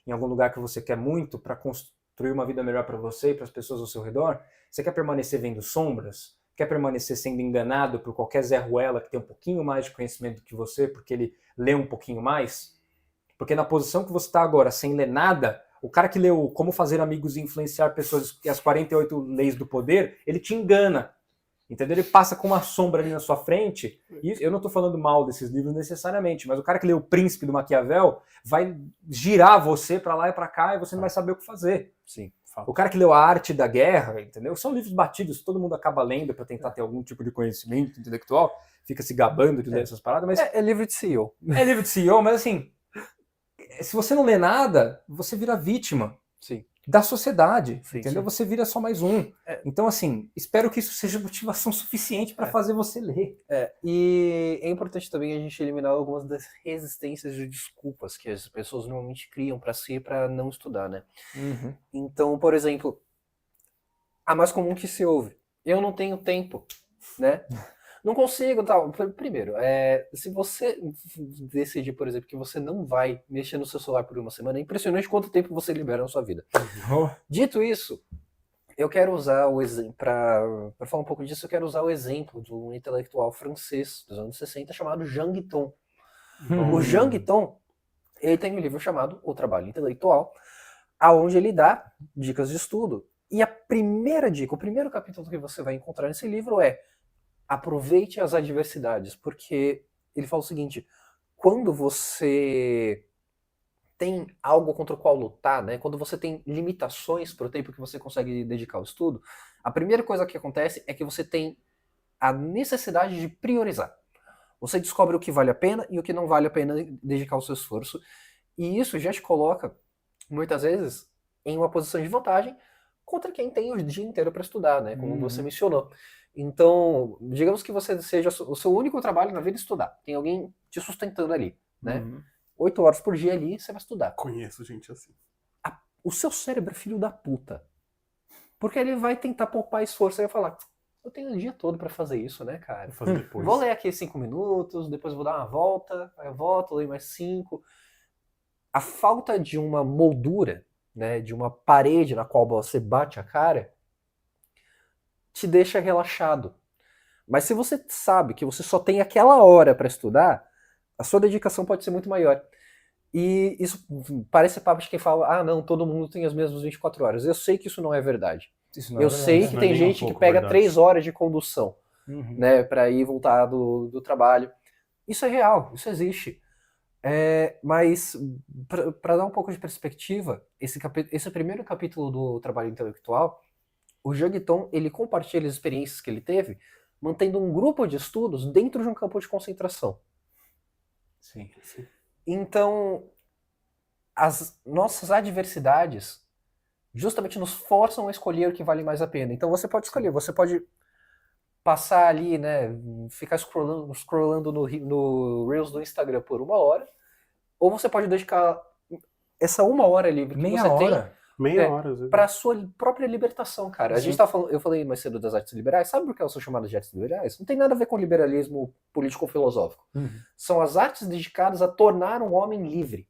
em algum lugar que você quer muito para construir uma vida melhor para você e para as pessoas ao seu redor. Você quer permanecer vendo sombras? Quer permanecer sendo enganado por qualquer Zé Ruela que tem um pouquinho mais de conhecimento que você, porque ele lê um pouquinho mais? Porque na posição que você está agora, sem ler nada, o cara que leu Como Fazer Amigos e Influenciar Pessoas e as 48 Leis do Poder, ele te engana. Entendeu? Ele passa com uma sombra ali na sua frente. E eu não estou falando mal desses livros necessariamente, mas o cara que leu O Príncipe do Maquiavel vai girar você para lá e para cá e você não vai saber o que fazer. Sim. O cara que leu A Arte da Guerra, entendeu? São livros batidos, todo mundo acaba lendo para tentar ter algum tipo de conhecimento intelectual, fica se gabando de ler essas paradas, mas... É livro de CEO. É livro de CEO, mas assim, se você não lê nada, você vira vítima. Sim. Da sociedade, Sim, entendeu? sim. Você vira só mais um. Então, assim, espero que isso seja motivação suficiente para fazer você ler. E é importante também a gente eliminar algumas das resistências de desculpas que as pessoas normalmente criam para si para não estudar, né? Uhum. Então, por exemplo, a mais comum que se ouve: eu não tenho tempo, né? Não consigo, tal. Primeiro, se você decidir, por exemplo, que você não vai mexer no seu celular por uma semana, é impressionante quanto tempo você libera na sua vida. Dito isso, eu quero usar o exemplo, para falar um pouco disso, eu quero usar o exemplo de um intelectual francês dos anos 60 chamado Jean Guiton. O Jean Guiton, ele tem um livro chamado O Trabalho Intelectual, aonde ele dá dicas de estudo. E a primeira dica, o primeiro capítulo que você vai encontrar nesse livro é: aproveite as adversidades, porque ele fala o seguinte: quando você tem algo contra o qual lutar, né, quando você tem limitações para o tempo que você consegue dedicar ao estudo, a primeira coisa que acontece é que você tem a necessidade de priorizar. Você descobre o que vale a pena e o que não vale a pena dedicar o seu esforço, e isso já te coloca, muitas vezes, em uma posição de vantagem contra quem tem o dia inteiro para estudar, né, como você mencionou. Então, digamos que você seja o seu único trabalho na vida é estudar. Tem alguém te sustentando ali, né? 8 horas por dia ali, você vai estudar. Conheço gente assim. O seu cérebro é filho da puta. Porque ele vai tentar poupar esforço e vai falar: eu tenho o dia todo pra fazer isso, né, cara? Vou fazer depois. Vou ler aqui 5 minutos, depois vou dar uma volta, aí eu volto, leio mais 5. A falta de uma moldura, né, de uma parede na qual você bate a cara, te deixa relaxado. Mas se você sabe que você só tem aquela hora para estudar, a sua dedicação pode ser muito maior. E isso parece papo de quem fala: não, todo mundo tem as mesmas 24 horas. Eu sei que isso não é verdade. Eu sei que tem gente que pega 3 horas de condução, né, para ir voltar do trabalho. Isso é real, isso existe. Mas, para dar um pouco de perspectiva, esse primeiro capítulo do Trabalho Intelectual, o Jean Guiton, ele compartilha as experiências que ele teve mantendo um grupo de estudos dentro de um campo de concentração. Sim. Então, as nossas adversidades justamente nos forçam a escolher o que vale mais a pena. Então você pode escolher, você pode passar ali, né, ficar scrollando no Reels do Instagram por 1 hora, ou você pode dedicar essa 1 hora livre que Meia você hora. tem Meia hora, às vezes. para a sua própria libertação, cara. A Sim. gente tá falando, eu falei mais cedo das artes liberais. Sabe por que elas são chamadas de artes liberais? Não tem nada a ver com liberalismo político-filosófico. São as artes dedicadas a tornar um homem livre.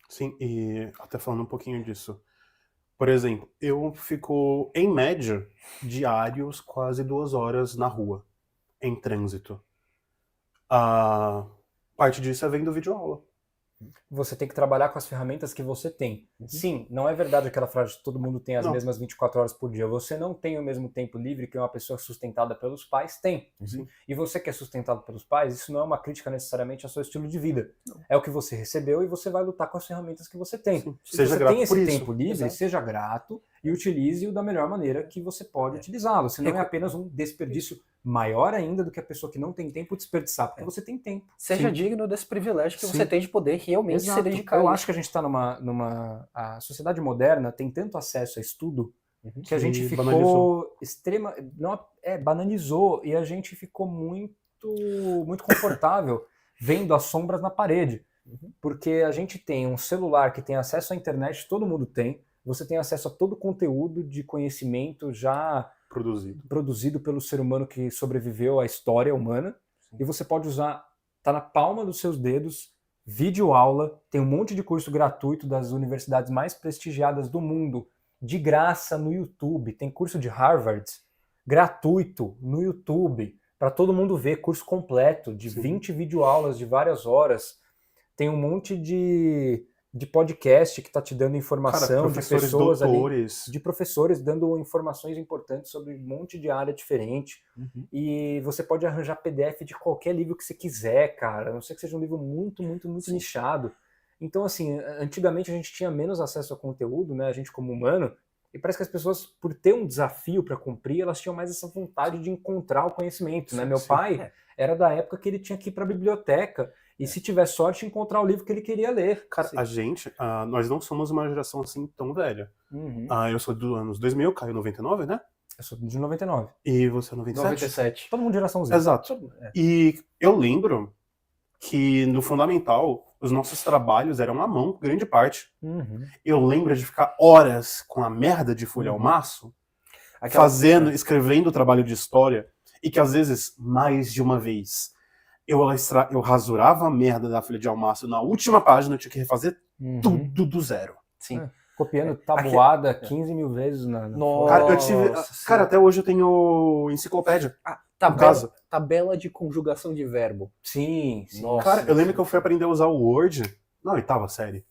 Sim, e até falando um pouquinho disso. Por exemplo, eu fico, em média, diários quase 2 horas na rua, em trânsito. A parte disso é vendo videoaula. Você tem que trabalhar com as ferramentas que você tem. Sim, não é verdade aquela frase de todo mundo tem as mesmas 24 horas por dia. Você não tem o mesmo tempo livre que uma pessoa sustentada pelos pais tem. E você que é sustentado pelos pais, isso não é uma crítica necessariamente ao seu estilo de vida. É o que você recebeu e você vai lutar com as ferramentas que você tem. Se Seja você grato tem por esse isso. tempo livre, seja grato e utilize-o da melhor maneira que você pode utilizá-lo. Senão é apenas um desperdício maior ainda do que a pessoa que não tem tempo desperdiçar, porque você tem tempo. Seja digno desse privilégio que você tem de poder realmente se dedicar. Eu acho que a gente está a sociedade moderna tem tanto acesso a estudo que a gente ficou banalizou e a gente ficou muito confortável vendo as sombras na parede. Porque a gente tem um celular que tem acesso à internet, todo mundo tem, você tem acesso a todo o conteúdo de conhecimento já produzido pelo ser humano que sobreviveu à história humana, e você pode usar, tá na palma dos seus dedos, videoaula, tem um monte de curso gratuito das universidades mais prestigiadas do mundo, de graça no YouTube, tem curso de Harvard, gratuito no YouTube, para todo mundo ver, curso completo, de 20 videoaulas de várias horas, tem um monte de podcast que está te dando informação, de pessoas doutores. ali, de professores dando informações importantes sobre um monte de área diferente. E você pode arranjar PDF de qualquer livro que você quiser, cara, a não ser que seja um livro muito nichado. Então, assim, antigamente a gente tinha menos acesso a conteúdo, né, a gente como humano, e parece que as pessoas, por ter um desafio para cumprir, elas tinham mais essa vontade de encontrar o conhecimento, né? Meu pai era da época que ele tinha que ir para a biblioteca e, se tiver sorte, encontrar o livro que ele queria ler. Cara, nós não somos uma geração assim tão velha. Eu sou dos anos 2000, Caio 99, né? Eu sou de 99. E você é 97? 97. Todo mundo geração Z. Exato. E eu lembro que no fundamental os nossos trabalhos eram à mão, grande parte. Eu lembro de ficar horas com a merda de folha ao maço, escrevendo o trabalho de história, e que às vezes, mais de uma vez, eu rasurava a merda da folha de almaço na última página, eu tinha que refazer tudo do zero. Sim. Copiando tabuada 15 mil vezes na Cara, até hoje eu tenho enciclopédia. Tabela de conjugação de verbo. Sim. Nossa, cara, eu lembro que eu fui aprender a usar o Word na 8ª série.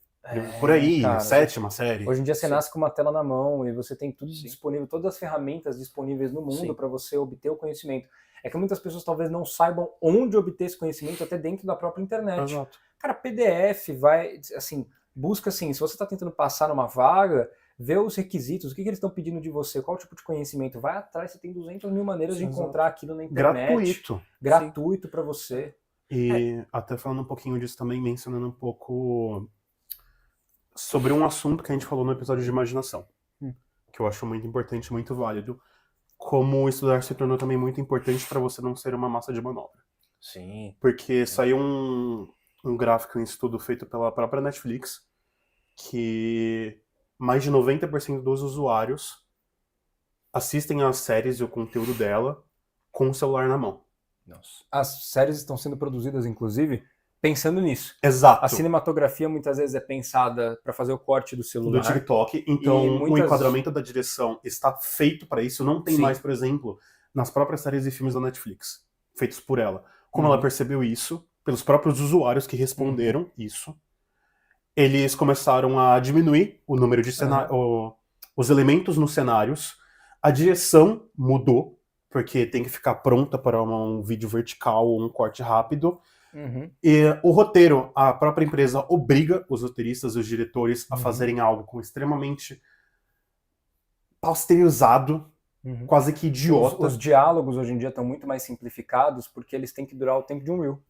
Por aí, cara, 7ª série. Hoje em dia você nasce com uma tela na mão e você tem tudo disponível, todas as ferramentas disponíveis no mundo para você obter o conhecimento. É que muitas pessoas talvez não saibam onde obter esse conhecimento até dentro da própria internet. Exato. Cara, PDF busca assim, se você está tentando passar numa vaga, vê os requisitos, o que eles estão pedindo de você, qual tipo de conhecimento, vai atrás, você tem 200 mil maneiras de encontrar aquilo na internet. Gratuito para você. E até falando um pouquinho disso também, mencionando um pouco sobre um assunto que a gente falou no episódio de imaginação, que eu acho muito importante, muito válido, como estudar se tornou também muito importante para você não ser uma massa de manobra. Sim. Porque saiu um gráfico, um estudo feito pela própria Netflix, que mais de 90% dos usuários assistem às séries e o conteúdo dela com o celular na mão. Nossa. As séries estão sendo produzidas, inclusive, pensando nisso. Exato. A cinematografia muitas vezes é pensada para fazer o corte do celular. Do TikTok. Então, o enquadramento da direção está feito para isso. Não tem mais, por exemplo, nas próprias séries e filmes da Netflix, feitos por ela. Como ela percebeu isso, pelos próprios usuários que responderam isso, eles começaram a diminuir o número de os elementos nos cenários. A direção mudou, porque tem que ficar pronta para um vídeo vertical ou um corte rápido. E o roteiro, a própria empresa obriga os roteiristas, os diretores a fazerem algo com extremamente pasteurizado, quase que idiota. Os diálogos hoje em dia estão muito mais simplificados porque eles têm que durar o tempo de um reel.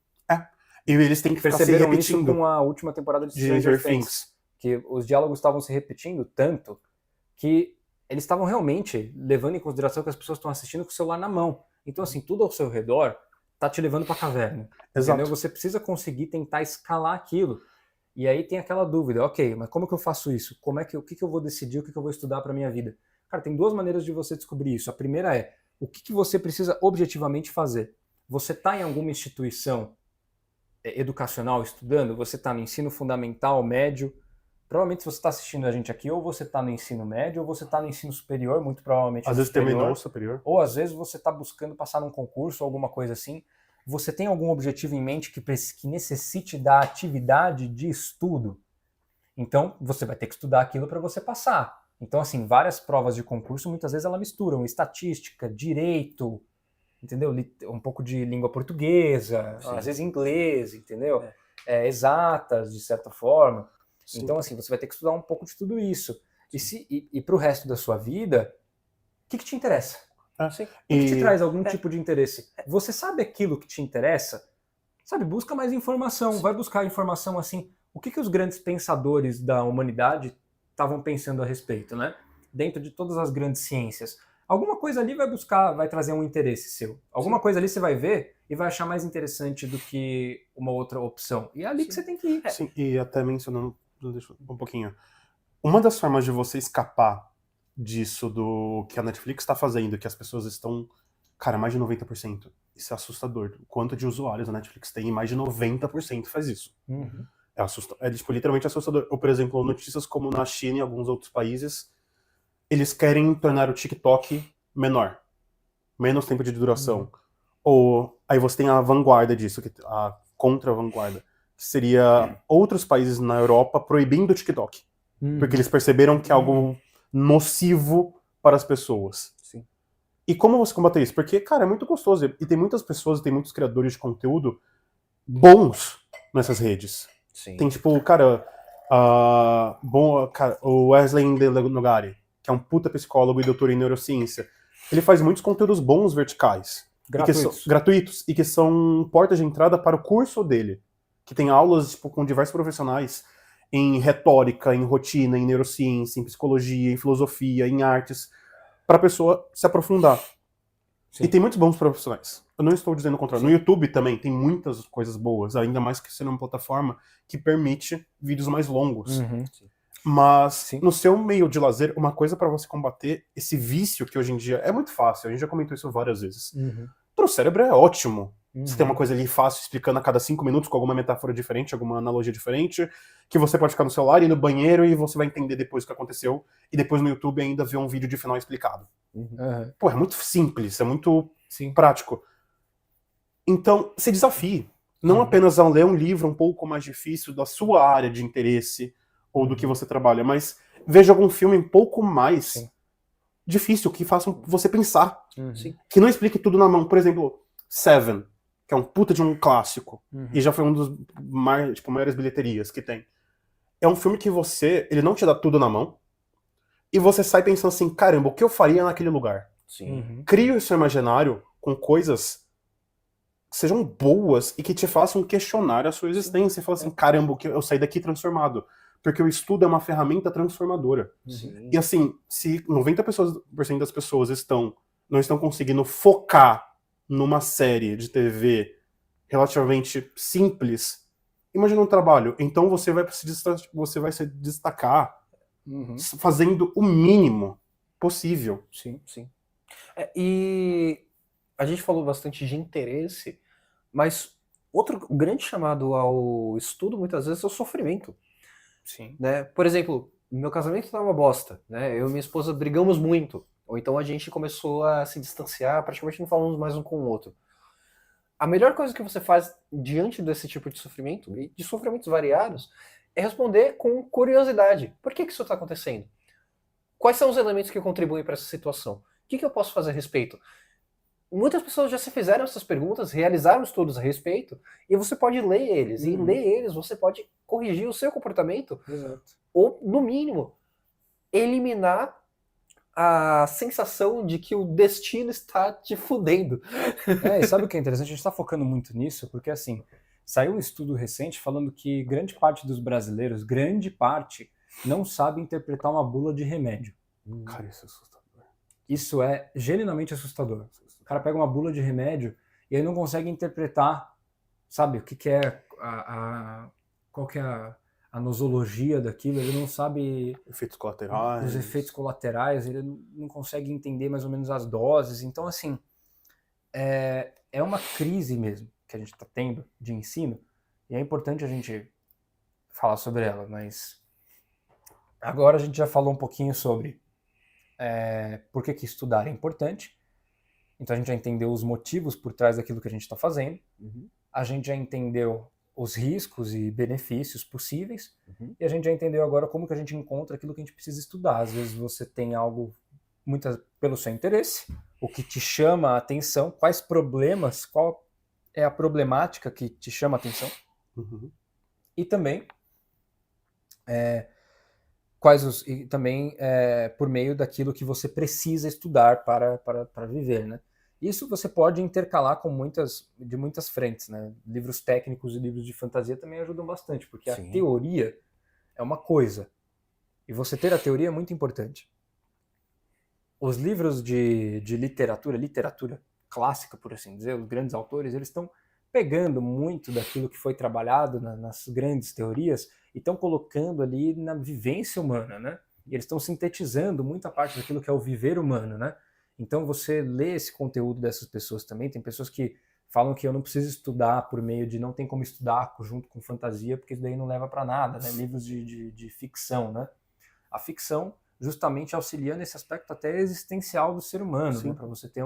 E eles têm que ficar se Perceberam repetindo. isso com a última temporada de Stranger Things. Que os diálogos estavam se repetindo tanto que eles estavam realmente levando em consideração que as pessoas estão assistindo com o celular na mão. Então, assim, tudo ao seu redor tá te levando pra caverna. Exato. Entendeu? Você precisa conseguir tentar escalar aquilo. E aí tem aquela dúvida, ok, mas como que eu faço isso? O que eu vou decidir, o que eu vou estudar pra minha vida? Cara, tem duas maneiras de você descobrir isso. A primeira é, o que você precisa objetivamente fazer? Você tá em alguma instituição educacional estudando? Você tá no ensino fundamental, médio? Provavelmente se você está assistindo a gente aqui, ou você está no ensino médio, ou você está no ensino superior, muito provavelmente às vezes terminou o superior. Ou às vezes você está buscando passar num concurso ou alguma coisa assim. Você tem algum objetivo em mente que necessite da atividade de estudo? Então, você vai ter que estudar aquilo para você passar. Então, assim, várias provas de concurso, muitas vezes elas misturam estatística, direito, entendeu? Um pouco de língua portuguesa, às vezes inglês, entendeu? Exatas, de certa forma. Sim. Então, assim, você vai ter que estudar um pouco de tudo isso. E para o resto da sua vida, o que te interessa? O que te traz algum tipo de interesse? Você sabe aquilo que te interessa? Sabe, busca mais informação. Vai buscar informação assim. O que os grandes pensadores da humanidade estavam pensando a respeito, né? Dentro de todas as grandes ciências. alguma coisa ali vai trazer um interesse seu. Alguma coisa ali você vai ver e vai achar mais interessante do que uma outra opção. E é ali que você tem que ir. Sim, e até mencionando deixa um pouquinho. Uma das formas de você escapar disso do que a Netflix está fazendo, que as pessoas estão, cara, mais de 90%. Isso é assustador. O quanto de usuários a Netflix tem, mais de 90% faz isso. Uhum. É tipo, literalmente assustador. Ou, por exemplo, notícias como na China e alguns outros países, eles querem tornar o TikTok menor. Menos tempo de duração. Ou aí você tem a vanguarda disso, a contra-vanguarda, que seria outros países na Europa proibindo o TikTok. Porque eles perceberam que é algo nocivo para as pessoas. Sim. E como você combater isso? Porque, cara, é muito gostoso. E tem muitas pessoas, tem muitos criadores de conteúdo bons nessas redes. Sim. Tem, tipo, cara, o Wesley Ndelegari, que é um puta psicólogo e doutor em neurociência. Ele faz muitos conteúdos bons verticais. Gratuitos. E que são portas de entrada para o curso dele. Que tem aulas, tipo, com diversos profissionais em retórica, em rotina, em neurociência, em psicologia, em filosofia, em artes, para a pessoa se aprofundar. Sim. E tem muitos bons profissionais. Eu não estou dizendo o contrário. No YouTube também tem muitas coisas boas, ainda mais que sendo uma plataforma que permite vídeos mais longos. Uhum. Mas no seu meio de lazer, uma coisa para você combater esse vício que hoje em dia é muito fácil, a gente já comentou isso várias vezes. Pro cérebro é ótimo. Você tem uma coisa ali fácil, explicando a cada 5 minutos, com alguma metáfora diferente, alguma analogia diferente, que você pode ficar no celular, ir no banheiro e você vai entender depois o que aconteceu, e depois no YouTube ainda ver um vídeo de final explicado. Pô, é muito simples, é muito prático. Então, se desafie. Não apenas a ler um livro um pouco mais difícil da sua área de interesse, ou do que você trabalha, mas veja algum filme um pouco mais difícil, que faça você pensar. Que não explique tudo na mão. Por exemplo, Seven, que é um puta de um clássico, e já foi um dos maiores bilheterias que tem. É um filme que ele não te dá tudo na mão, e você sai pensando assim, caramba, o que eu faria naquele lugar? Crie o seu imaginário com coisas que sejam boas e que te façam questionar a sua existência. E falar assim, caramba, eu saí daqui transformado. Porque o estudo é uma ferramenta transformadora. E assim, se 90% das pessoas não estão conseguindo focar numa série de TV relativamente simples, imagina um trabalho. Então você vai se destacar fazendo o mínimo possível. Sim. E a gente falou bastante de interesse, mas outro grande chamado ao estudo muitas vezes é o sofrimento. Né? Por exemplo, meu casamento tá uma bosta, né? Eu e minha esposa brigamos muito, ou então a gente começou a se distanciar, praticamente não falamos mais um com o outro. A melhor coisa que você faz diante desse tipo de sofrimento, e de sofrimentos variados, é responder com curiosidade. Por que isso está acontecendo? Quais são os elementos que contribuem para essa situação? O que eu posso fazer a respeito? Muitas pessoas já se fizeram essas perguntas, realizaram estudos a respeito, e você pode ler eles. E ler eles, você pode corrigir o seu comportamento, ou, no mínimo, eliminar a sensação de que o destino está te fudendo. E sabe o que é interessante? A gente está focando muito nisso, porque assim, saiu um estudo recente falando que grande parte dos brasileiros, não sabe interpretar uma bula de remédio. Cara, isso é assustador. Isso é genuinamente assustador. O cara pega uma bula de remédio e ele não consegue interpretar, sabe, o que é qual que é a nosologia daquilo, ele não sabe efeitos colaterais. Os efeitos colaterais, ele não consegue entender mais ou menos as doses. Então, assim, é uma crise mesmo que a gente está tendo de ensino, e é importante a gente falar sobre ela, mas agora a gente já falou um pouquinho sobre por que estudar é importante. Então a gente já entendeu os motivos por trás daquilo que a gente está fazendo. A gente já entendeu os riscos e benefícios possíveis. E a gente já entendeu agora como que a gente encontra aquilo que a gente precisa estudar. Às vezes você tem algo pelo seu interesse, o que te chama a atenção, quais problemas, qual é a problemática que te chama a atenção. E também por meio daquilo que você precisa estudar para viver, né? Isso você pode intercalar de muitas frentes, né? Livros técnicos e livros de fantasia também ajudam bastante, porque a teoria é uma coisa, e você ter a teoria é muito importante. os livros de literatura clássica, por assim dizer, os grandes autores, eles estão pegando muito daquilo que foi trabalhado nas grandes teorias e estão colocando ali na vivência humana, né? E eles estão sintetizando muita parte daquilo que é o viver humano, né? Então você lê esse conteúdo dessas pessoas também, tem pessoas que falam que eu não preciso estudar por meio de, não tem como estudar junto com fantasia, porque isso daí não leva para nada, né? Livros de ficção, né? A ficção justamente auxilia nesse aspecto até existencial do ser humano, né? Para você ter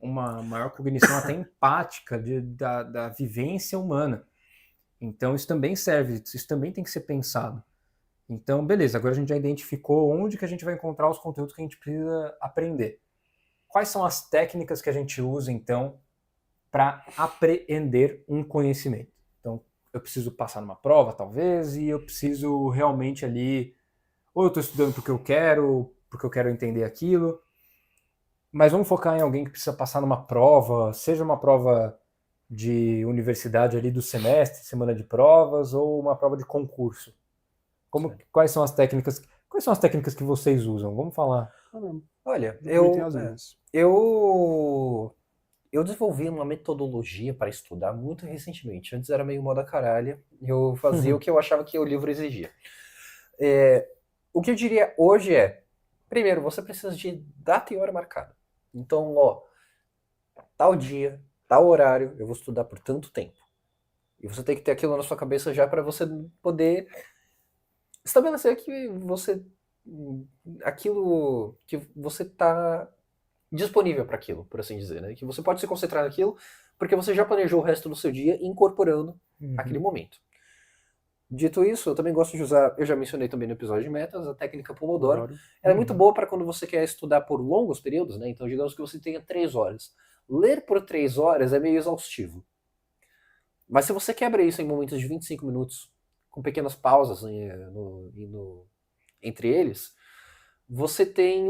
uma maior cognição até empática da vivência humana. Então isso também serve, isso também tem que ser pensado. Então, beleza, agora a gente já identificou onde que a gente vai encontrar os conteúdos que a gente precisa aprender. Quais são as técnicas que a gente usa, então, para apreender um conhecimento? Então, eu preciso passar numa prova, talvez, e eu preciso realmente ali, ou eu estou estudando porque eu quero entender aquilo, mas vamos focar em alguém que precisa passar numa prova, seja uma prova de universidade ali do semestre, semana de provas, ou uma prova de concurso. Quais são as técnicas que vocês usam? Vamos falar. Olha, eu desenvolvi uma metodologia para estudar muito recentemente. Antes era meio moda caralha. Eu fazia o que eu achava que o livro exigia. O que eu diria hoje é, primeiro, você precisa de data e hora marcada. Então, tal dia, tal horário, eu vou estudar por tanto tempo. E você tem que ter aquilo na sua cabeça já para você poder estabelecer que aquilo que você está disponível para aquilo, por assim dizer, né? Que você pode se concentrar naquilo porque você já planejou o resto do seu dia incorporando aquele momento. Dito isso, eu também gosto de usar, eu já mencionei também no episódio de metas, a técnica Pomodoro. Ela é muito boa para quando você quer estudar por longos períodos, né? Então, digamos que você tenha 3 horas. Ler por 3 horas é meio exaustivo. Mas se você quebra isso em momentos de 25 minutos, com pequenas pausas entre eles, você tem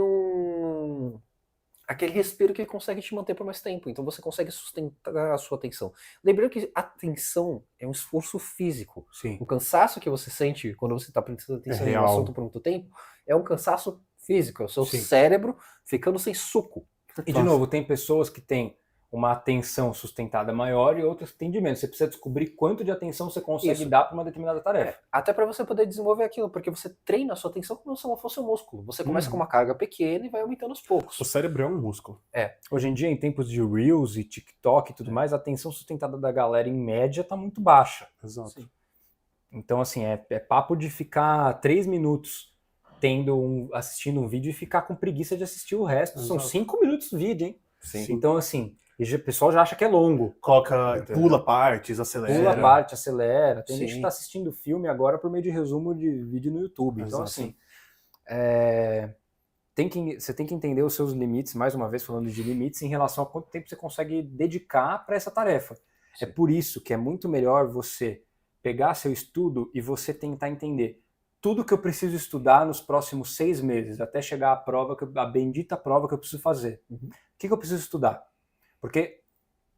aquele respiro que consegue te manter por mais tempo. Então você consegue sustentar a sua atenção. Lembrando que a atenção é um esforço físico. Sim. O cansaço que você sente quando você está prestando atenção em um assunto por muito tempo é um cansaço físico. É o seu cérebro ficando sem suco. E de novo, tem pessoas que têm uma atenção sustentada maior e outras que têm de menos. Você precisa descobrir quanto de atenção você consegue dar para uma determinada tarefa. Até para você poder desenvolver aquilo, porque você treina a sua atenção como se ela fosse um músculo. Você começa com uma carga pequena e vai aumentando aos poucos. O cérebro é um músculo. Hoje em dia, em tempos de Reels e TikTok e tudo mais, a atenção sustentada da galera, em média, está muito baixa. Exato. Sim. Então, assim, é papo de ficar 3 minutos assistindo um vídeo e ficar com preguiça de assistir o resto. Exato. São 5 minutos de vídeo, hein? Sim. Então, assim, o pessoal já acha que é longo. Pula partes, acelera. Tem gente que está assistindo filme agora por meio de resumo de vídeo no YouTube. Então, assim, você tem que entender os seus limites, mais uma vez falando de limites, em relação a quanto tempo você consegue dedicar para essa tarefa. Sim. É por isso que é muito melhor você pegar seu estudo e você tentar entender tudo que eu preciso estudar nos próximos 6 meses, até chegar à prova, a bendita prova que eu preciso fazer. O que eu preciso estudar? Porque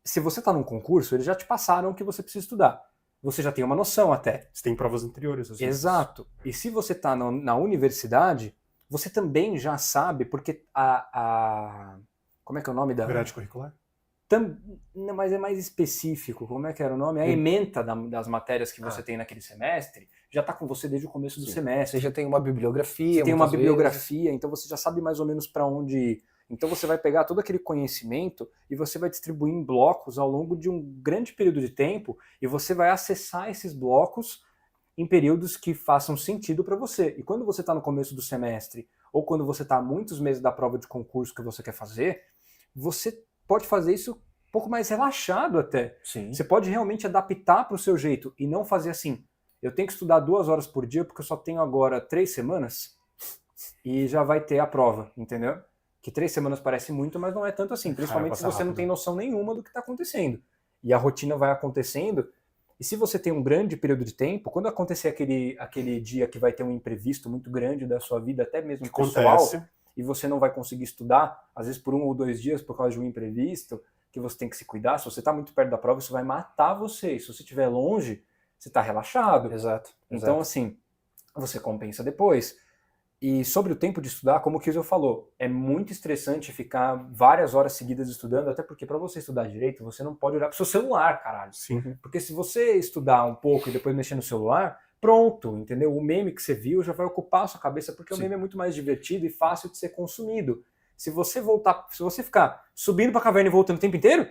se você está num concurso, eles já te passaram o que você precisa estudar. Você já tem uma noção até. Você tem provas anteriores. Às vezes. Exato. E se você está na universidade, você também já sabe, porque como é que é o nome da... Grade curricular? Não, mas é mais específico. Como é que era o nome? A ementa das matérias que você tem naquele semestre já está com você desde o começo do semestre. Você já tem uma bibliografia. Você tem uma bibliografia, então você já sabe mais ou menos para onde ir. Então você vai pegar todo aquele conhecimento e você vai distribuir em blocos ao longo de um grande período de tempo e você vai acessar esses blocos em períodos que façam sentido para você. E quando você está no começo do semestre ou quando você está há muitos meses da prova de concurso que você quer fazer, você pode fazer isso um pouco mais relaxado até. Sim. Você pode realmente adaptar para o seu jeito e não fazer assim, eu tenho que estudar 2 horas por dia porque eu só tenho agora 3 semanas e já vai ter a prova, entendeu? Que 3 semanas parece muito, mas não é tanto assim, principalmente se você não tem noção nenhuma do que está acontecendo. E a rotina vai acontecendo, e se você tem um grande período de tempo, quando acontecer aquele dia que vai ter um imprevisto muito grande da sua vida, até mesmo pessoal, e você não vai conseguir estudar, às vezes por 1 ou 2 dias por causa de um imprevisto, que você tem que se cuidar, se você está muito perto da prova, isso vai matar você. E se você estiver longe, você está relaxado. Exato. Então, assim, você compensa depois. E sobre o tempo de estudar, como o Kiesel falou, é muito estressante ficar várias horas seguidas estudando, até porque para você estudar direito, você não pode olhar pro seu celular, caralho. Sim. Porque se você estudar um pouco e depois mexer no celular, pronto, entendeu? O meme que você viu já vai ocupar a sua cabeça, porque o meme é muito mais divertido e fácil de ser consumido. Se você ficar subindo pra caverna e voltando o tempo inteiro,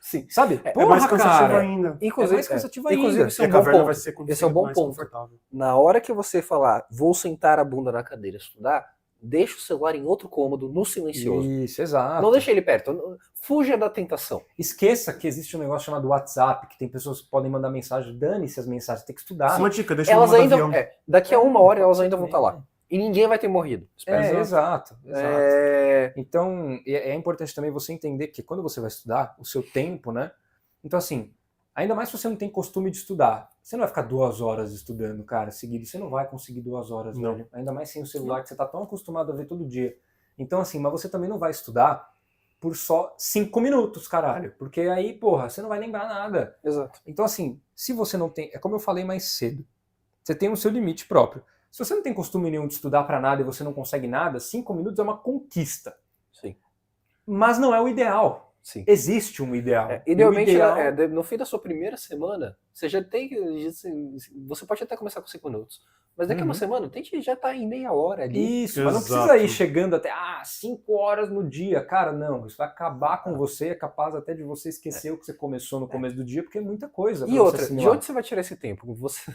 Sim. Sabe? É mais cansativo cara, ainda. é mais cansativo ainda. Inclusive, esse é E um a bom caverna ponto. vai ser com Esse é um bom mais ponto. confortável. Na hora que você falar, vou sentar a bunda na cadeira e estudar, deixa o celular em outro cômodo, no silencioso. Isso, exato. Não deixa ele perto. Fuja da tentação. Esqueça que existe um negócio chamado WhatsApp, que tem pessoas que podem mandar mensagem, dane-se as mensagens, tem que estudar. Uma dica, deixa Elas no modo ainda, avião. daqui a uma hora elas ainda vão estar lá. E ninguém vai ter morrido. Exato. É, Então, é importante também você entender que quando você vai estudar, o seu tempo, né? Então, assim, ainda mais se você não tem costume de estudar, você não vai ficar 2 horas estudando, cara, seguido. Você não vai conseguir 2 horas, Não. velho. Ainda mais sem o celular, que você tá tão acostumado a ver todo dia. Então, assim, mas você também não vai estudar por só 5 minutos, caralho. Porque aí, porra, você não vai lembrar nada. Exato. Então, assim, se você não tem... É como eu falei mais cedo. Você tem o seu limite próprio. Se você não tem costume nenhum de estudar pra nada e você não consegue nada, 5 minutos é uma conquista. Sim. Mas não é o ideal. Sim. Existe um ideal. Idealmente, E o ideal... no fim da sua primeira semana, você já tem. Você pode até começar com 5 minutos. Mas daqui a uma semana, tente já estar em meia hora ali. Isso, mas não Exato. precisa ir chegando até 5 horas no dia. Cara, não. Isso vai acabar com você. É capaz até de você esquecer o que você começou no começo do dia, porque é muita coisa. E pra você outra, de assimilar. onde você vai tirar esse tempo? Você...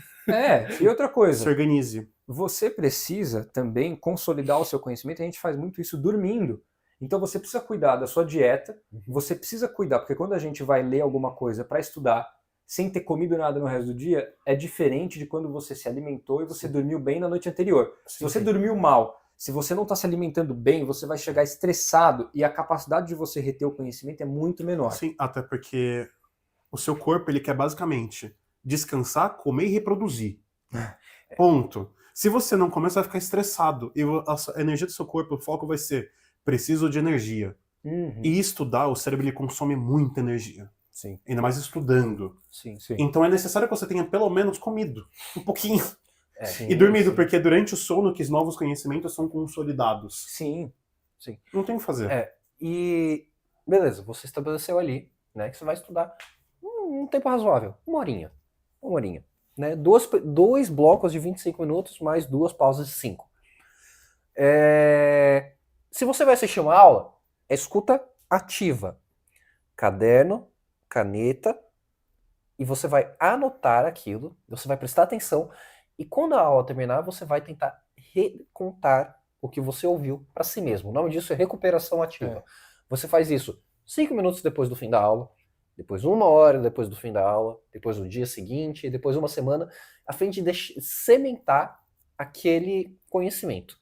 E outra Se coisa. organize. Você precisa também consolidar o seu conhecimento. A gente faz muito isso dormindo. Então você precisa cuidar da sua dieta. Você precisa cuidar, porque quando a gente vai ler alguma coisa para estudar, sem ter comido nada no resto do dia, é diferente de quando você se alimentou e você dormiu bem na noite anterior. Se você dormiu mal, se você não está se alimentando bem, você vai chegar estressado e a capacidade de você reter o conhecimento é muito menor. Sim, até porque o seu corpo ele quer basicamente descansar, comer e reproduzir. Ponto. Se você não comer, você vai ficar estressado. E a energia do seu corpo, o foco vai ser preciso de energia. E estudar, o cérebro ele consome muita energia. Sim. Ainda mais estudando. Sim. Então é necessário que você tenha pelo menos comido um pouquinho. Sim, E dormido, sim. porque é durante o sono que os novos conhecimentos são consolidados. Sim. Não tem o que fazer. E beleza, você estabeleceu ali, né, que você vai estudar um tempo razoável, uma horinha, né, dois blocos de 25 minutos mais 2 pausas de 5. Se você vai assistir uma aula, é escuta ativa, caderno, caneta, e você vai anotar aquilo, você vai prestar atenção, e quando a aula terminar, você vai tentar recontar o que você ouviu para si mesmo. O nome disso é recuperação ativa. Você faz isso 5 minutos depois do fim da aula, depois 1 hora depois do fim da aula, depois no dia seguinte, depois 1 semana, a fim de sementar aquele conhecimento.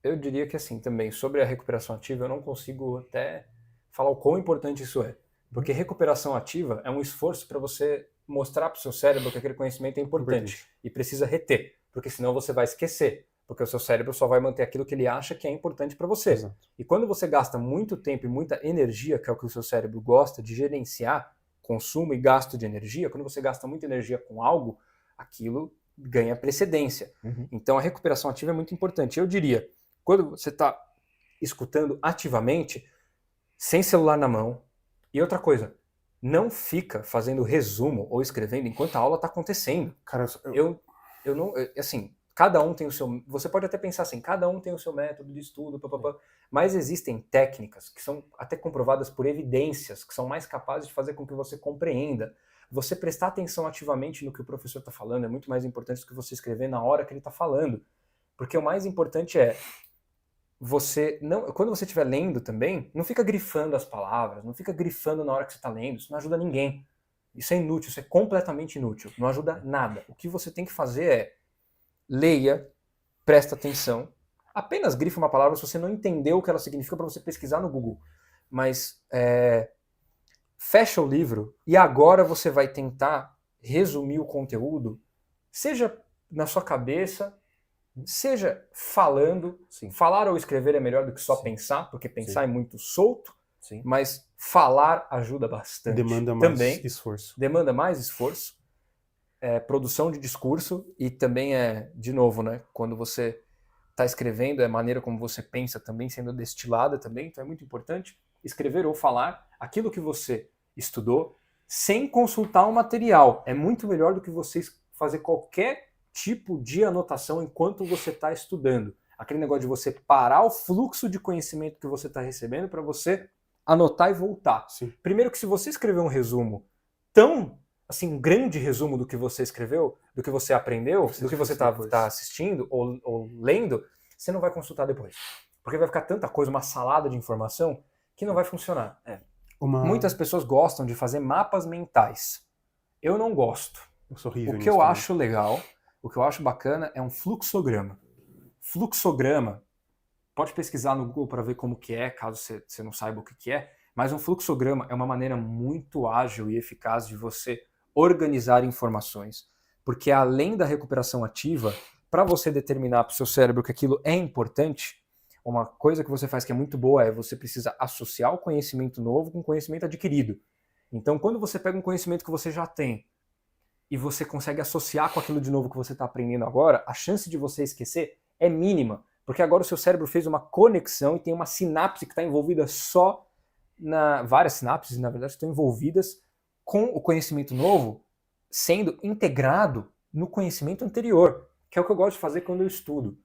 Eu diria que assim também, sobre a recuperação ativa, eu não consigo até falar o quão importante isso é. Porque recuperação ativa é um esforço para você mostrar para o seu cérebro que aquele conhecimento é importante e precisa reter, porque senão você vai esquecer, porque o seu cérebro só vai manter aquilo que ele acha que é importante para você. Exato. E quando você gasta muito tempo e muita energia, que é o que o seu cérebro gosta de gerenciar, consumo e gasto de energia, quando você gasta muita energia com algo, aquilo ganha precedência. Então a recuperação ativa é muito importante. Eu diria, quando você está escutando ativamente, sem celular na mão, e outra coisa, não fica fazendo resumo ou escrevendo enquanto a aula está acontecendo. Cara, Eu não, assim, cada um tem o seu, você pode até pensar assim, cada um tem o seu método de estudo, mas existem técnicas que são até comprovadas por evidências, que são mais capazes de fazer com que você compreenda. Você prestar atenção ativamente no que o professor está falando é muito mais importante do que você escrever na hora que ele está falando. Porque o mais importante é você não, quando você estiver lendo também, não fica grifando as palavras, não fica grifando na hora que você está lendo, isso não ajuda ninguém. Isso é inútil, isso é completamente inútil, não ajuda nada. O que você tem que fazer é leia, presta atenção, apenas grife uma palavra se você não entendeu o que ela significa para você pesquisar no Google. Mas fecha o livro e agora você vai tentar resumir o conteúdo, seja na sua cabeça, seja falando. Falar ou escrever é melhor do que só pensar, porque pensar é muito solto, mas falar ajuda bastante. demanda mais esforço. Demanda mais esforço, produção de discurso e também de novo, né, quando você está escrevendo, é a maneira como você pensa também sendo destilada também, então é muito importante escrever ou falar aquilo que você estudou sem consultar o material. É muito melhor do que você fazer qualquer tipo de anotação enquanto você está estudando. Aquele negócio de você parar o fluxo de conhecimento que você está recebendo para você anotar e voltar. Sim. Primeiro que se você escrever um resumo tão, assim, um grande resumo do que você escreveu, do que você aprendeu, do que você está assistindo ou lendo, você não vai consultar depois. Porque vai ficar tanta coisa, uma salada de informação, que não vai funcionar. Muitas pessoas gostam de fazer mapas mentais. Eu não gosto. Eu sou horrível O que eu nisso acho legal, o que eu acho bacana é um fluxograma. Fluxograma, pode pesquisar no Google para ver como que é, caso você não saiba o que é, mas um fluxograma é uma maneira muito ágil e eficaz de você organizar informações. Porque além da recuperação ativa, para você determinar para o seu cérebro que aquilo é importante, uma coisa que você faz que é muito boa é você precisa associar o conhecimento novo com o conhecimento adquirido. Então, quando você pega um conhecimento que você já tem e você consegue associar com aquilo de novo que você está aprendendo agora, a chance de você esquecer é mínima, porque agora o seu cérebro fez uma conexão e tem uma sinapse que está envolvida várias sinapses, na verdade, estão envolvidas com o conhecimento novo sendo integrado no conhecimento anterior, que é o que eu gosto de fazer quando eu estudo.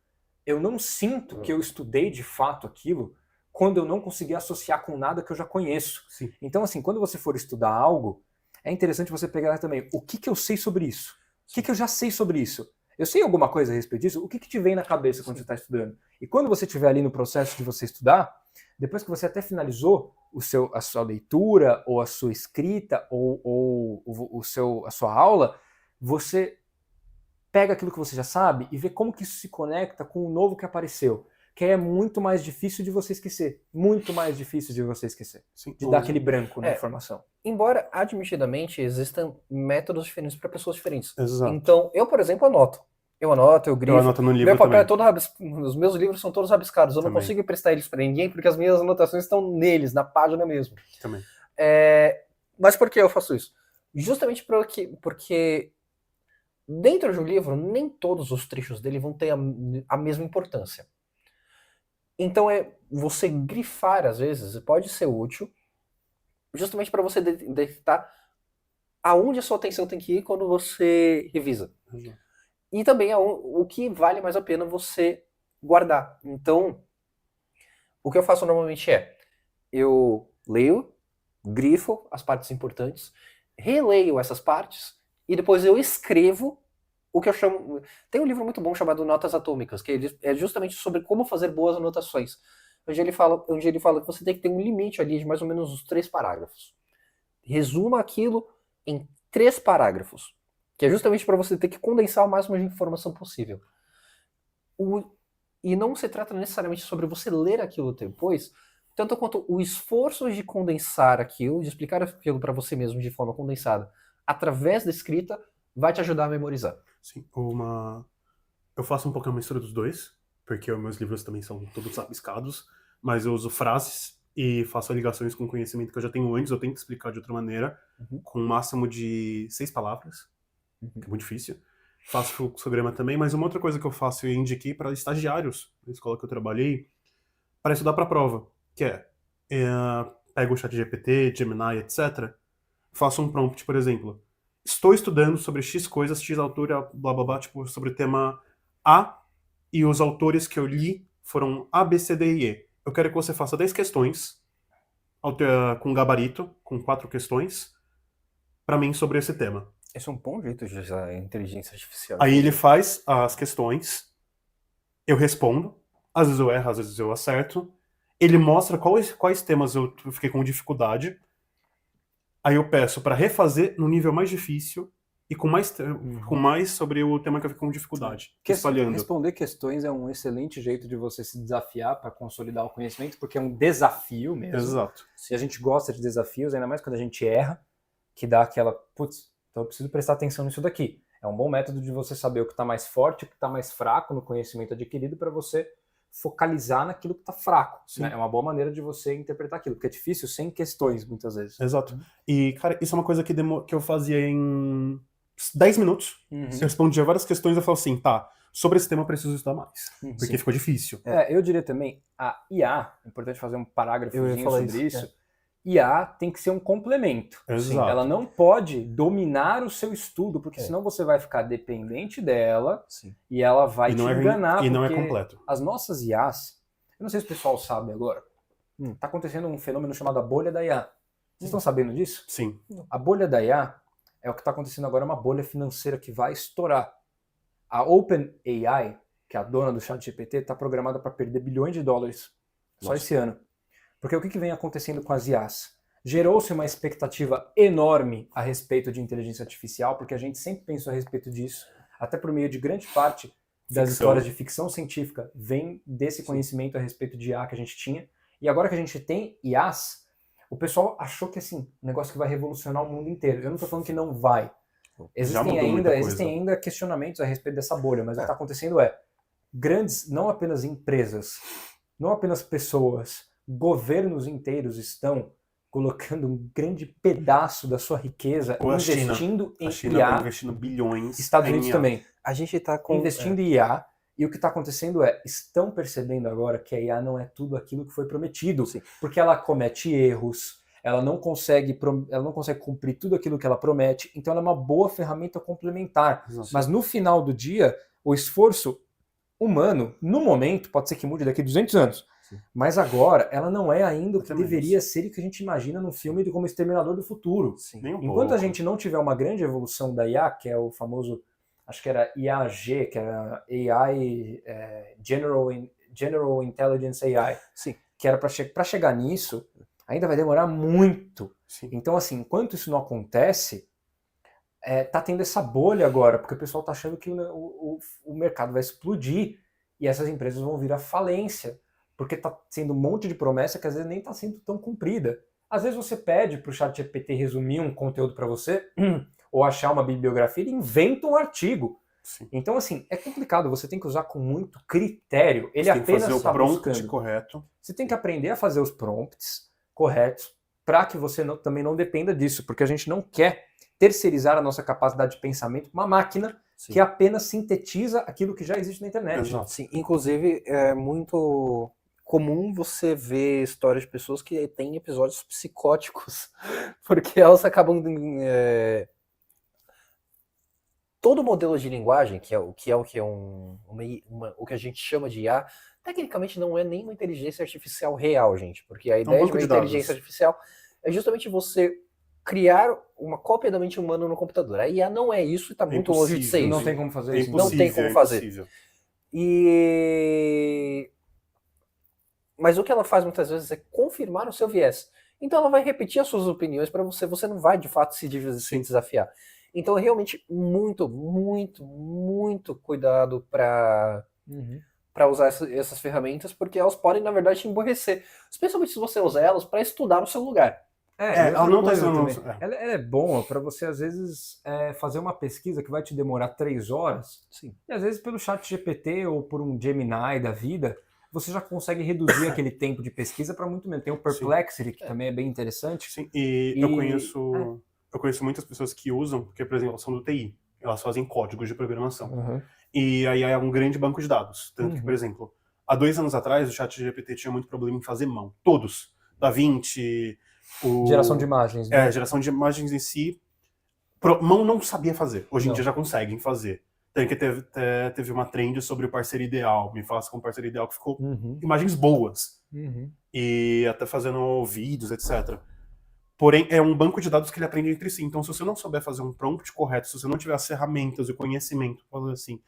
Eu não sinto que eu estudei de fato aquilo quando eu não consegui associar com nada que eu já conheço. Sim. Então, assim, quando você for estudar algo, é interessante você pegar também o que eu sei sobre isso. O que eu já sei sobre isso? Eu sei alguma coisa a respeito disso? O que te vem na cabeça quando você está estudando? E quando você estiver ali no processo de você estudar, depois que você até finalizou a sua leitura, ou a sua escrita, ou a sua aula, você pega aquilo que você já sabe e vê como que isso se conecta com o novo que apareceu. Que é muito mais difícil de você esquecer. Muito mais difícil de você esquecer. Sim. De dar aquele branco na informação. Embora, admitidamente, existam métodos diferentes para pessoas diferentes. Exato. Então, eu, por exemplo, anoto. Eu grifo. Eu anoto no livro Meu papel também. Os meus livros são todos rabiscados. Eu não Também. consigo emprestar eles para ninguém porque as minhas anotações estão neles, na página mesmo. Também. Mas por que eu faço isso? Justamente porque dentro de um livro, nem todos os trechos dele vão ter a mesma importância. Então, você grifar, às vezes, pode ser útil, justamente para você detectar aonde a sua atenção tem que ir quando você revisa. Exato. E também o que vale mais a pena você guardar. Então, o que eu faço normalmente eu leio, grifo as partes importantes, releio essas partes e depois eu escrevo o que eu chamo... Tem um livro muito bom chamado Notas Atômicas, que é justamente sobre como fazer boas anotações. Onde ele fala que você tem que ter um limite ali de mais ou menos uns 3 parágrafos. Resuma aquilo em 3 parágrafos. Que é justamente para você ter que condensar o máximo de informação possível. E não se trata necessariamente sobre você ler aquilo depois, tanto quanto o esforço de condensar aquilo, de explicar aquilo para você mesmo de forma condensada, através da escrita, vai te ajudar a memorizar. Sim, eu faço um pouco a mistura dos dois, porque os meus livros também são todos rabiscados, mas eu uso frases e faço ligações com conhecimento que eu já tenho antes, eu tento explicar de outra maneira, com um máximo de 6 palavras, que é muito difícil. Faço fluxograma também, mas uma outra coisa que eu faço e indiquei para estagiários na escola que eu trabalhei, para estudar para a prova, que pego o ChatGPT, Gemini, etc., faço um prompt, por exemplo. Estou estudando sobre X coisas, X autor, blá blá blá, tipo, sobre o tema A, e os autores que eu li foram A, B, C, D e E. Eu quero que você faça 10 questões, com gabarito, com 4 questões, para mim sobre esse tema. Esse é um bom jeito de usar a inteligência artificial. Aí ele faz as questões, eu respondo, às vezes eu erro, às vezes eu acerto, ele mostra quais temas eu fiquei com dificuldade. Aí eu peço para refazer no nível mais difícil e com mais sobre o tema que eu fico com dificuldade. Espalhando. Responder questões é um excelente jeito de você se desafiar para consolidar o conhecimento, porque é um desafio mesmo. Exato. Se a gente gosta de desafios, ainda mais quando a gente erra, que dá aquela, putz, então eu preciso prestar atenção nisso daqui. É um bom método de você saber o que está mais forte, o que está mais fraco no conhecimento adquirido para você focalizar naquilo que está fraco. Né? É uma boa maneira de você interpretar aquilo, porque é difícil sem questões, muitas vezes. Exato. E, cara, isso é uma coisa que eu fazia em 10 minutos. Você respondia várias questões e eu falo assim, tá, Sobre esse tema eu preciso estudar mais, porque Sim. ficou difícil. Eu diria também, a IA, é importante fazer um parágrafozinho falar sobre isso, isso, IA tem que ser um complemento. Exato. Ela não pode dominar o seu estudo, porque É. senão você vai ficar dependente dela Sim. e ela vai E te não é, enganar. e não é porque completo. as nossas IAs, eu não sei se o pessoal sabe agora, tá acontecendo um fenômeno chamado a bolha da IA. Vocês estão sabendo disso? Sim. A bolha da IA é o que está acontecendo agora, é uma bolha financeira que vai estourar. A OpenAI, que é a dona do ChatGPT, está programada para perder bilhões de dólares só Nossa. esse ano. Porque o que vem acontecendo com as IAs? Gerou-se uma expectativa enorme a respeito de inteligência artificial, porque a gente sempre pensou a respeito disso, até por meio de grande parte das Ficção. histórias de ficção científica, vem desse conhecimento a respeito de IA que a gente tinha. E agora que a gente tem IAs, o pessoal achou que assim, um negócio que vai revolucionar o mundo inteiro. Eu não estou falando que não vai. mudou muita coisa. Existem ainda questionamentos a respeito dessa bolha, mas o que está acontecendo é grandes, não apenas empresas, não apenas pessoas, governos inteiros estão colocando um grande pedaço da sua riqueza Ou a China. investindo A em China IA. está investindo bilhões. Estados em Unidos IA. também. A gente tá com... Investindo em IA. E o que está acontecendo é, estão percebendo agora que a IA não é tudo aquilo que foi prometido. Sim. Porque ela comete erros, ela não consegue cumprir tudo aquilo que ela promete, então ela é uma boa ferramenta complementar. Exato. Mas no final do dia, o esforço humano, no momento, pode ser que mude daqui a 200 anos, Sim. mas agora ela não é ainda o que Até menos. deveria ser e que a gente imagina num filme de como Exterminador do Futuro. Sim. Nem um Enquanto pouco. a gente não tiver uma grande evolução da IA, que é o famoso, acho que era IAG, que era AI, General Intelligence AI, Sim. que era para chegar nisso, ainda vai demorar muito. Sim. Então, assim, enquanto isso não acontece, tá tendo essa bolha agora, porque o pessoal tá achando que o mercado vai explodir e essas empresas vão vir à falência, porque tá sendo um monte de promessa que às vezes nem tá sendo tão cumprida. Às vezes você pede pro ChatGPT resumir um conteúdo para você, ou achar uma bibliografia, ele inventa um artigo. Sim. Então, assim, é complicado, você tem que usar com muito critério. Ele Você tem que apenas fazer o está prompt buscando. correto. Você tem que aprender a fazer os prompts corretos para que você também não dependa disso, porque a gente não quer terceirizar a nossa capacidade de pensamento para uma máquina Sim. que apenas sintetiza aquilo que já existe na internet. Exato. Sim, inclusive é muito comum você ver histórias de pessoas que têm episódios psicóticos, porque elas acabam... Todo modelo de linguagem, o que a gente chama de IA, tecnicamente não é nem uma inteligência artificial real, gente, porque a ideia de banco uma de dados. inteligência artificial é justamente você criar uma cópia da mente humana no computador. A IA não é isso e está muito longe de ser impossível, isso. Não tem como fazer É isso. Não tem como fazer. impossível. Mas o que ela faz muitas vezes é confirmar o seu viés. Então ela vai repetir as suas opiniões para você, você não vai de fato se desafiar. Então é realmente muito, muito, muito cuidado para usar essas ferramentas, porque elas podem, na verdade, te emborrecer. Especialmente se você usar elas para estudar no seu lugar. Ela não tá também. sendo. Ela é boa para você, às vezes, fazer uma pesquisa que vai te demorar 3 horas. Sim. E às vezes pelo chat GPT ou por um Gemini da vida, você já consegue reduzir aquele tempo de pesquisa para muito menos. Tem o Perplexity, que também é bem interessante. Sim, e eu conheço muitas pessoas que usam, porque, por exemplo, elas são do TI, elas fazem códigos de programação. E aí é um grande banco de dados. Tanto que, por exemplo, há 2 anos atrás, o ChatGPT tinha muito problema em fazer mão. Todos. DaVinci, Geração de imagens. Né? Geração de imagens em si. Mão não sabia fazer. Hoje em dia já conseguem fazer. Tem que teve uma trend sobre o parceiro ideal. Me faça com o parceiro ideal que ficou imagens boas. E até fazendo vídeos, etc. Porém, é um banco de dados que ele aprende entre si. Então, se você não souber fazer um prompt correto, se você não tiver as ferramentas e o conhecimento, falando assim,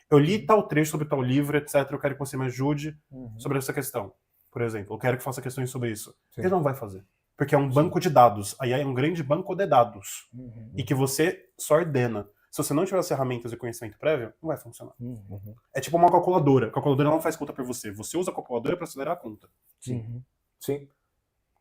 eu li tal trecho sobre tal livro, etc., eu quero que você me ajude sobre essa questão. Por exemplo, eu quero que faça questões sobre isso. Sim. Ele não vai fazer. Porque é um banco de dados. Aí é um grande banco de dados. E que você só ordena. Se você não tiver as ferramentas e conhecimento prévio, não vai funcionar. É tipo uma calculadora. A calculadora não faz conta por você. Você usa a calculadora para acelerar a conta. Sim.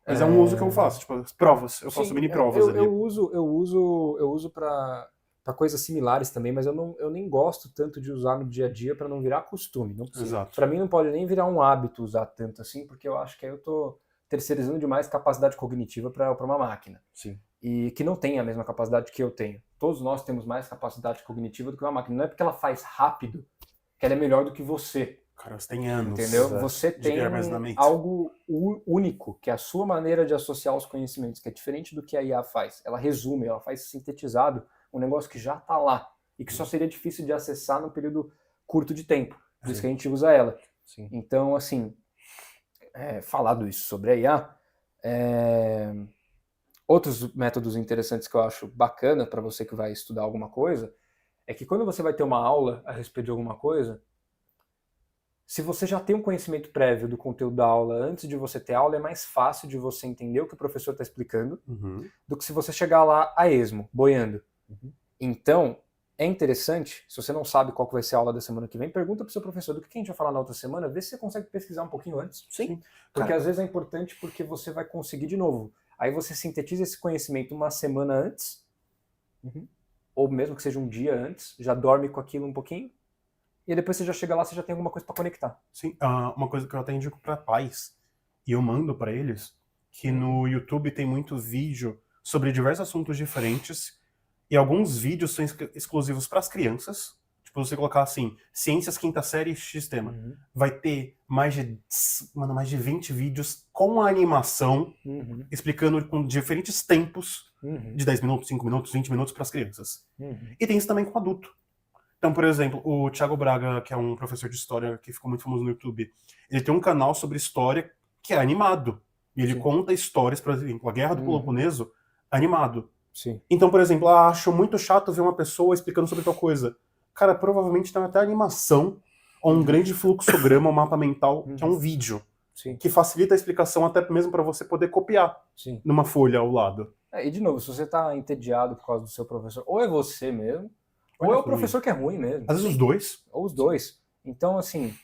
Mas é um uso que eu faço. Tipo, as provas. Eu faço mini provas ali. Eu uso para coisas similares também, mas eu nem gosto tanto de usar no dia a dia para não virar costume. Exato. Para mim não pode nem virar um hábito usar tanto assim, porque eu acho que aí eu tô terceirizando demais capacidade cognitiva para uma máquina. Sim. E que não tem a mesma capacidade que eu tenho. Todos nós temos mais capacidade cognitiva do que uma máquina. Não é porque ela faz rápido que ela é melhor do que você. Cara, você tem anos. Entendeu? Exato. Você de tem armazenamento. algo único, que é a sua maneira de associar os conhecimentos, que é diferente do que a IA faz. Ela resume, ela faz sintetizado um negócio que já está lá e que só seria difícil de acessar num período curto de tempo. Por isso que a gente usa ela. Sim. Então, assim, falado isso sobre a IA, outros métodos interessantes que eu acho bacana para você que vai estudar alguma coisa, é que quando você vai ter uma aula a respeito de alguma coisa, se você já tem um conhecimento prévio do conteúdo da aula antes de você ter aula, é mais fácil de você entender o que o professor está explicando do que se você chegar lá a esmo, boiando. Então, é interessante, se você não sabe qual que vai ser a aula da semana que vem, pergunta para o seu professor do que a gente vai falar na outra semana, vê se você consegue pesquisar um pouquinho antes. Sim. Porque Cara, às vezes é importante porque você vai conseguir de novo. Aí você sintetiza esse conhecimento uma semana antes, ou mesmo que seja um dia antes, já dorme com aquilo um pouquinho, e aí depois você já chega lá, você já tem alguma coisa para conectar. sim, uma coisa que eu até indico para pais, e eu mando para eles, que no YouTube tem muito vídeo sobre diversos assuntos diferentes, e alguns vídeos são exclusivos para as crianças. Tipo, você colocar assim, Ciências Quinta Série X tema. Vai ter mais de 20 vídeos com a animação, explicando com diferentes tempos, de 10 minutos, 5 minutos, 20 minutos para as crianças. E tem isso também com adulto. Então, por exemplo, o Thiago Braga, que é um professor de história que ficou muito famoso no YouTube, ele tem um canal sobre história que é animado. E ele conta histórias, por exemplo, a Guerra do Peloponeso, animado. Sim. Então, por exemplo, acho muito chato ver uma pessoa explicando sobre tal coisa. Cara, provavelmente tem até animação ou um grande fluxograma, um mapa mental, que é um vídeo. Sim. Que facilita a explicação até mesmo para você poder copiar Sim. numa folha ao lado. E de novo, se você está entediado por causa do seu professor, ou é você mesmo, ou é o professor que é ruim mesmo. Às vezes os dois. Ou os dois. Então, assim,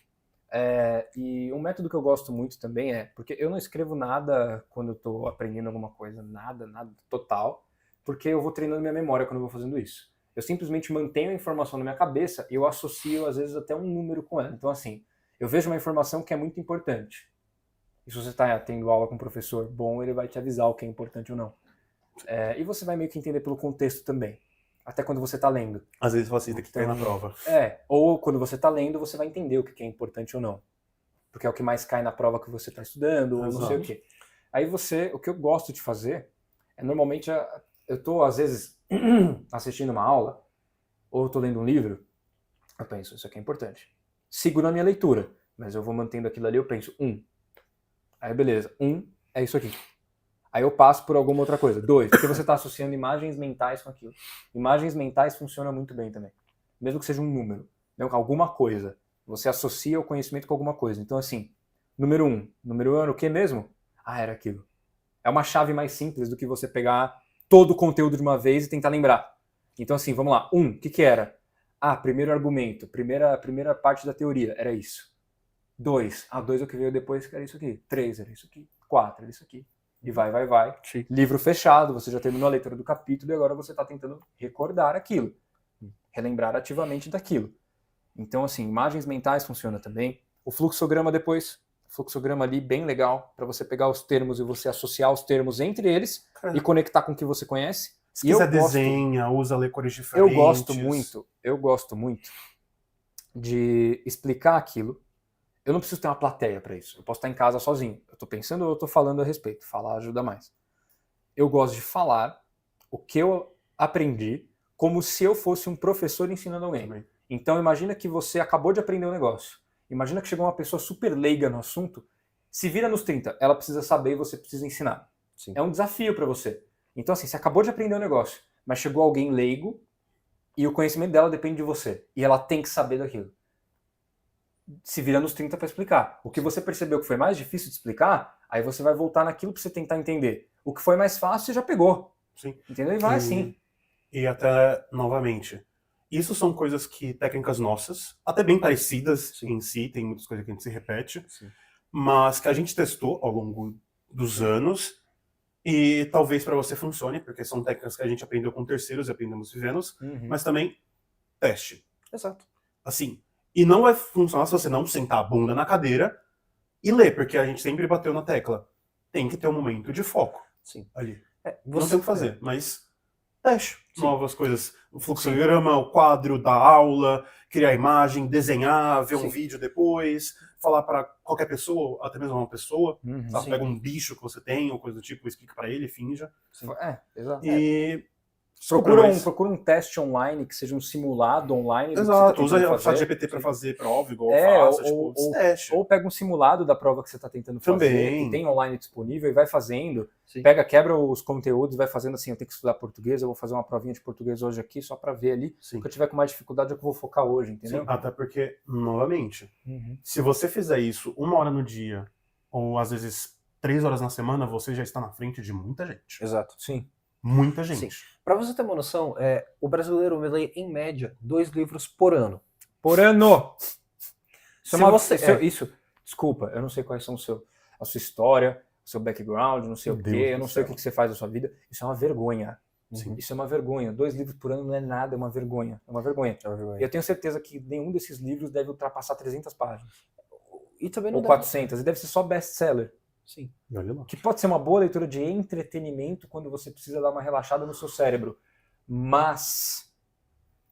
e um método que eu gosto muito também porque eu não escrevo nada quando eu estou aprendendo alguma coisa, nada total, porque eu vou treinando minha memória quando eu vou fazendo isso. Eu simplesmente mantenho a informação na minha cabeça e eu associo, às vezes, até um número com ela. Então, assim, eu vejo uma informação que é muito importante. E se você está tendo aula com um professor bom, ele vai te avisar o que é importante ou não. E você vai meio que entender pelo contexto também. Até quando você está lendo. Às vezes facilita que cai na prova. Ou quando você está lendo, você vai entender o que é importante ou não. Porque é o que mais cai na prova que você está estudando, ou não sei o quê. Aí o que eu gosto de fazer, normalmente, eu estou, às vezes, assistindo uma aula, ou eu estou lendo um livro, eu penso, isso aqui é importante. Sigo na minha leitura, mas eu vou mantendo aquilo ali, eu penso, Aí beleza, é isso aqui. Aí eu passo por alguma outra coisa. 2, porque você está associando imagens mentais com aquilo. Imagens mentais funcionam muito bem também. Mesmo que seja um número. Alguma coisa. Você associa o conhecimento com alguma coisa. Então, assim, número 1. Número 1 era o que mesmo? Era aquilo. É uma chave mais simples do que você pegar todo o conteúdo de uma vez e tentar lembrar. Então, assim, vamos lá. 1, o que era? Primeiro argumento. Primeira parte da teoria. Era isso. 2. 2 é o que veio depois, que era isso aqui. 3 era isso aqui. 4 era isso aqui. E vai. Sim. Livro fechado, você já terminou a leitura do capítulo e agora você está tentando recordar aquilo. Relembrar ativamente daquilo. Então, assim, imagens mentais funciona também. O fluxograma depois. Fluxograma ali bem legal para você pegar os termos e você associar os termos entre eles e conectar com o que você conhece. Se quiser desenha, usa ler cores diferentes. Eu gosto muito de explicar aquilo. Eu não preciso ter uma plateia para isso. Eu posso estar em casa sozinho. Eu estou pensando ou eu estou falando a respeito. Falar ajuda mais. Eu gosto de falar o que eu aprendi como se eu fosse um professor ensinando alguém. Também. Então imagina que você acabou de aprender um negócio. Imagina que chegou uma pessoa super leiga no assunto. Se vira nos 30. Ela precisa saber e você precisa ensinar. Sim. É um desafio para você. Então assim, você acabou de aprender um negócio, mas chegou alguém leigo e o conhecimento dela depende de você. E ela tem que saber daquilo. Se vira nos 30 para explicar. O que você percebeu que foi mais difícil de explicar, aí você vai voltar naquilo para você tentar entender. O que foi mais fácil, você já pegou. Sim. Entendeu? E vai assim. E até, novamente, isso são coisas que, técnicas nossas, até bem parecidas em si, tem muitas coisas que a gente se repete, mas que a gente testou ao longo dos anos e talvez para você funcione, porque são técnicas que a gente aprendeu com terceiros e aprendemos vivendo, mas também teste. Exato. Assim, e não vai funcionar se você não sentar a bunda na cadeira e ler, porque a gente sempre bateu na tecla. Tem que ter um momento de foco ali. Não tem o que fazer, mas teste novas coisas. O fluxograma, o quadro da aula, criar imagem, desenhar, ver um Sim. vídeo depois, falar para qualquer pessoa, até mesmo uma pessoa. Sabe? Sim. Pega um bicho que você tem ou coisa do tipo, explica para ele, finja. Exato. E desculpa, Procura um teste online que seja um simulado online. exato, do que você tá usa tentando o fazer. ChatGPT para fazer prova, igual É, eu faço, ou- tipo, teste. Ou pega um simulado da prova que você está tentando fazer, Também. que tem online disponível, e vai fazendo. Sim. Quebra os conteúdos, vai fazendo assim, eu tenho que estudar português, eu vou fazer uma provinha de português hoje aqui, só para ver ali. Sim. Se eu tiver com mais dificuldade, é que eu vou focar hoje, entendeu? Sim, até porque, novamente, Uhum. se você fizer isso 1 hora no dia, ou às vezes 3 horas na semana, você já está na frente de muita gente. Exato. Sim. Muita gente. Sim. Para você ter uma noção, o brasileiro lê, em média, 2 livros por ano. Por ano! Se você- Desculpa, eu não sei quais são a sua história, o seu background, não sei Meu o quê, Deus eu do não sei o céu. que você faz da sua vida. Isso é uma vergonha. Sim. Isso é uma vergonha. 2 livros por ano não é nada, é uma vergonha. É uma vergonha. E eu tenho certeza que nenhum desses livros deve ultrapassar 300 páginas. E também não Ou deve... 400. E deve ser só best-seller. Sim. E olha lá. Que pode ser uma boa leitura de entretenimento quando você precisa dar uma relaxada no seu cérebro. Mas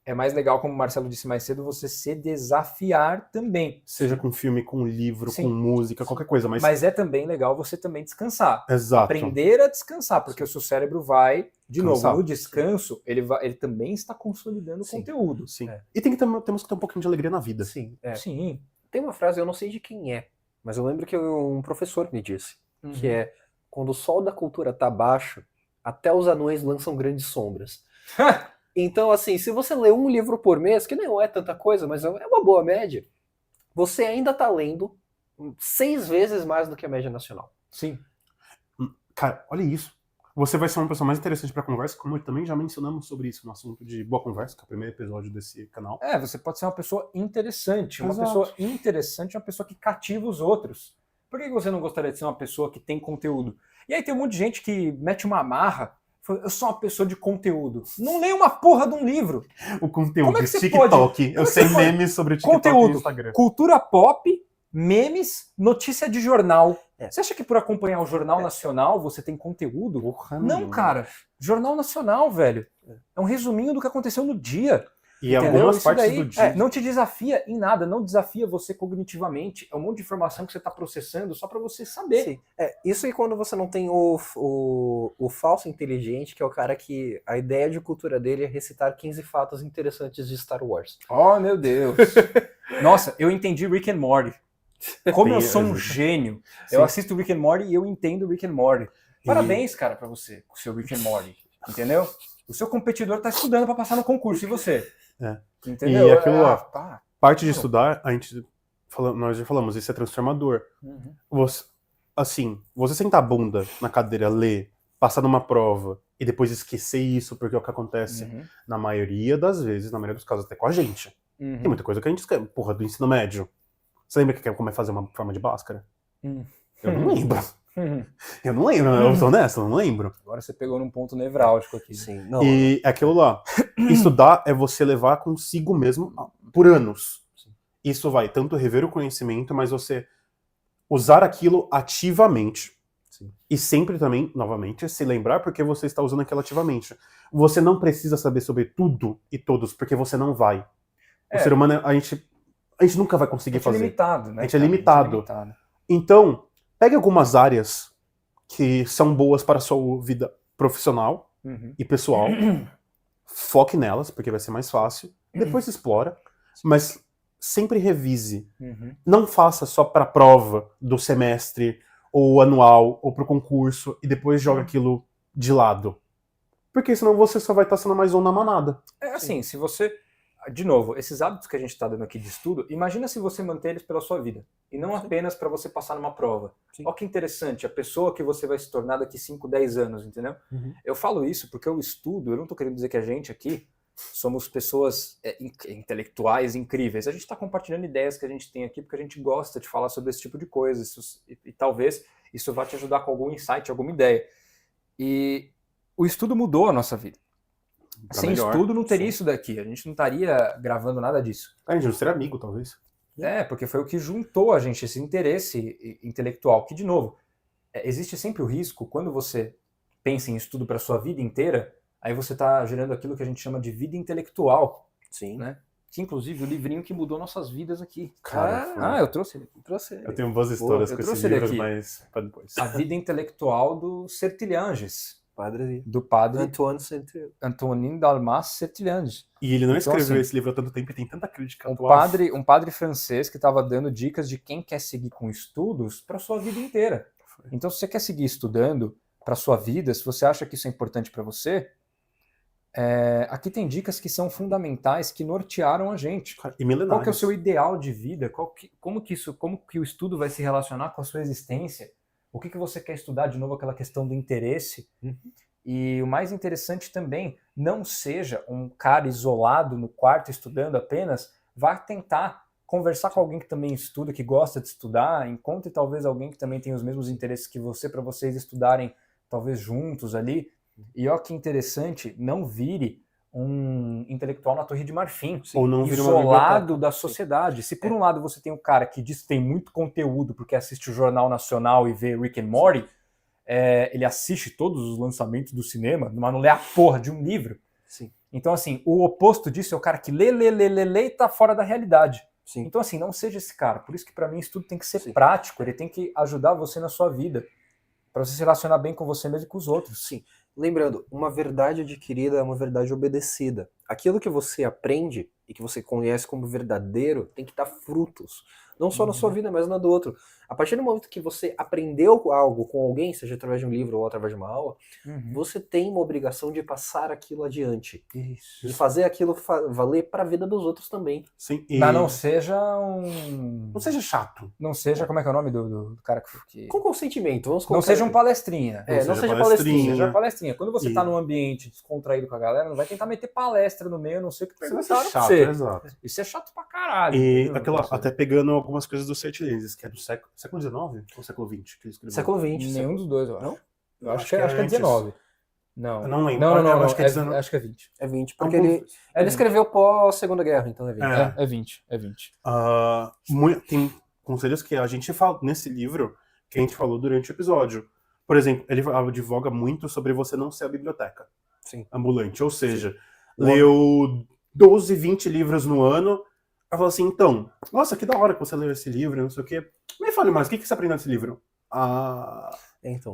é mais legal, como o Marcelo disse mais cedo, você se desafiar também. Seja com filme, com livro, Sim. com música, qualquer coisa, mas... Mas é também legal você também descansar. Exato. Aprender a descansar, porque o seu cérebro vai, de Cansar. novo, no descanso, ele também está consolidando o Sim. conteúdo. Sim. É. E temos que ter um pouquinho de alegria na vida. Sim. Sim. Tem uma frase, eu não sei de quem é, mas eu lembro que um professor me disse, que é: quando o sol da cultura tá baixo, até os anões lançam grandes sombras. Então, assim, se você lê um livro por mês, que não é tanta coisa, mas é uma boa média, você ainda tá lendo 6 vezes mais do que a média nacional. Sim. Cara, olha isso. Você vai ser uma pessoa mais interessante pra conversa, como também já mencionamos sobre isso no assunto de Boa Conversa, que é o primeiro episódio desse canal. Você pode ser uma pessoa interessante. Uma Exato. pessoa interessante é uma pessoa que cativa os outros. Por que você não gostaria de ser uma pessoa que tem conteúdo? E aí tem um monte de gente que mete uma marra, fala, eu sou uma pessoa de conteúdo. Não leia uma porra de um livro. O conteúdo, Como é que você TikTok. pode- Eu sei memes sobre TikTok e Conteúdo. Instagram. Cultura pop, memes, notícia de jornal. É. Você acha que por acompanhar o Jornal Nacional você tem conteúdo? Porra Não, nenhuma. cara. Jornal Nacional, velho. É um resuminho do que aconteceu no dia. E Entendeu? algumas Isso partes daí, do dia. não te desafia em nada, não desafia você cognitivamente. É um monte de informação que você está processando só para você saber. Sim. Isso é quando você não tem o falso inteligente, que é o cara que a ideia de cultura dele é recitar 15 fatos interessantes de Star Wars. Oh, meu Deus. Nossa, eu entendi Rick and Morty. Como eu Tem, sou um exato. gênio. Sim. Eu assisto Rick and Morty e eu entendo Rick and Morty. Parabéns, cara, pra você, com o seu Rick and Morty. Entendeu? O seu competidor tá estudando pra passar no concurso, e você? É. Entendeu? E aquilo lá. Pá. Parte de estudar, nós já falamos, isso é transformador. Uhum. Você sentar a bunda na cadeira, ler, passar numa prova e depois esquecer isso, porque é o que acontece Uhum. na maioria das vezes, na maioria dos casos até com a gente. Uhum. Tem muita coisa que a gente esquece. Porra, do ensino médio. Você lembra que como é fazer uma forma de Bhaskara? Uhum. Eu não lembro. Uhum. Eu não lembro, eu sou honesto, eu não lembro. Agora você pegou num ponto nevrálgico aqui. Sim, não. E é aquilo lá. Estudar é você levar consigo mesmo por anos. Isso vai tanto rever o conhecimento, mas você usar aquilo ativamente. Sim. E sempre também, novamente, se lembrar porque você está usando aquilo ativamente. Você não precisa saber sobre tudo e todos, porque você não vai. O ser humano, a gente nunca vai conseguir A gente é fazer. limitado, né? A gente é cara? limitado. Então, pegue algumas áreas que são boas para a sua vida profissional Uhum. e pessoal. Foque nelas, porque vai ser mais fácil. Depois explora, mas sempre revise. Uhum. Não faça só para a prova do semestre, ou anual, ou para o concurso, e depois joga aquilo de lado. Porque senão você só vai estar sendo mais um na manada. É assim, se você... De novo, esses hábitos que a gente está dando aqui de estudo, imagina se você manter eles pela sua vida. E não apenas para você passar numa prova. Sim. Olha que interessante, a pessoa que você vai se tornar daqui 5, 10 anos, entendeu? Uhum. Eu falo isso porque eu estudo, eu não estou querendo dizer que a gente aqui somos pessoas intelectuais incríveis. A gente está compartilhando ideias que a gente tem aqui porque a gente gosta de falar sobre esse tipo de coisa. E talvez isso vá te ajudar com algum insight, alguma ideia. E o estudo mudou a nossa vida. Pra Sem melhor. estudo não teria Sim. isso daqui, a gente não estaria gravando nada disso. A gente não seria amigo, talvez. Porque foi o que juntou a gente, esse interesse intelectual, que, de novo, existe sempre o risco, quando você pensa em estudo para sua vida inteira, aí você está gerando aquilo que a gente chama de vida intelectual, Sim. né? que inclusive o livrinho que mudou nossas vidas aqui. Cara, Eu trouxe ele. Trouxe ele. eu tenho boas histórias eu com trouxe esses ele livros, aqui. mas pra depois. A Vida Intelectual do Sertilhanges, Padre do padre Antoine Saint-Exupéry. Antonin Dalmas Sertilhanges. E ele não Então, escreveu assim, esse livro há tanto tempo e tem tanta crítica Um atual. padre francês que estava dando dicas de quem quer seguir com estudos para sua vida inteira. Então, se você quer seguir estudando para sua vida, se você acha que isso é importante para você, aqui tem dicas que são fundamentais, que nortearam a gente. Cara, e milenários. Qual que é o seu ideal de vida? Como que o estudo vai se relacionar com a sua existência? O que você quer estudar? De novo, aquela questão do interesse. E o mais interessante também, não seja um cara isolado no quarto estudando apenas, vá tentar conversar com alguém que também estuda, que gosta de estudar, encontre talvez alguém que também tem os mesmos interesses que você, para vocês estudarem talvez juntos ali. E ó que interessante, não vire um intelectual na Torre de Marfim, Ou não vire uma isolado biblioteca. da sociedade. Se por um lado você tem um cara que diz que tem muito conteúdo porque assiste o Jornal Nacional e vê Rick and Morty, ele assiste todos os lançamentos do cinema, mas não lê a porra de um livro. Sim. Então, assim, o oposto disso é o cara que lê e tá fora da realidade. Sim. Então, assim, não seja esse cara. Por isso que, pra mim, isso tudo tem que ser Sim. prático. Ele tem que ajudar você na sua vida. Pra você se relacionar bem com você mesmo e com os outros. Sim. Lembrando, uma verdade adquirida é uma verdade obedecida. Aquilo que você aprende e que você conhece como verdadeiro tem que dar frutos. Não só na sua vida, mas na do outro. A partir do momento que você aprendeu algo com alguém, seja através de um livro ou através de uma aula, você tem uma obrigação de passar aquilo adiante. Isso. De fazer aquilo valer para a vida dos outros também. Sim, e Mas não seja um... não seja chato. Não seja, como é que é o nome do cara que... Com consentimento, vamos Não colocar... seja um palestrinha. Não seja palestrinha. palestrinha. Seja palestrinha. Quando você E- tá num ambiente descontraído com a galera, não vai tentar meter palestra no meio, a não ser que Você vai ser perguntaram pra chato, você. exato. Isso é chato pra caralho. E entendeu? até pegando algumas coisas do Sertilhanges, que é do século XIX ou século XX? Que ele escreveu? Século XX. Nenhum dos dois, eu acho. Não? Eu acho que é antes. 19. Não. Eu não lembro. Não, Eu acho que é 19. acho que é 20. É 20, porque Algum- ele escreveu pós-Segunda Guerra, então é 20. É. É 20, é 20. Tem conselhos que a gente fala nesse livro que a gente falou durante o episódio. Por exemplo, ele advoga muito sobre você não ser a biblioteca Sim. ambulante. Ou seja, leu 12, 20 livros no ano. Aí fala assim, então, nossa, que da hora que você leu esse livro, não sei o quê. Me fale mais, o que você aprendeu nesse livro? Então,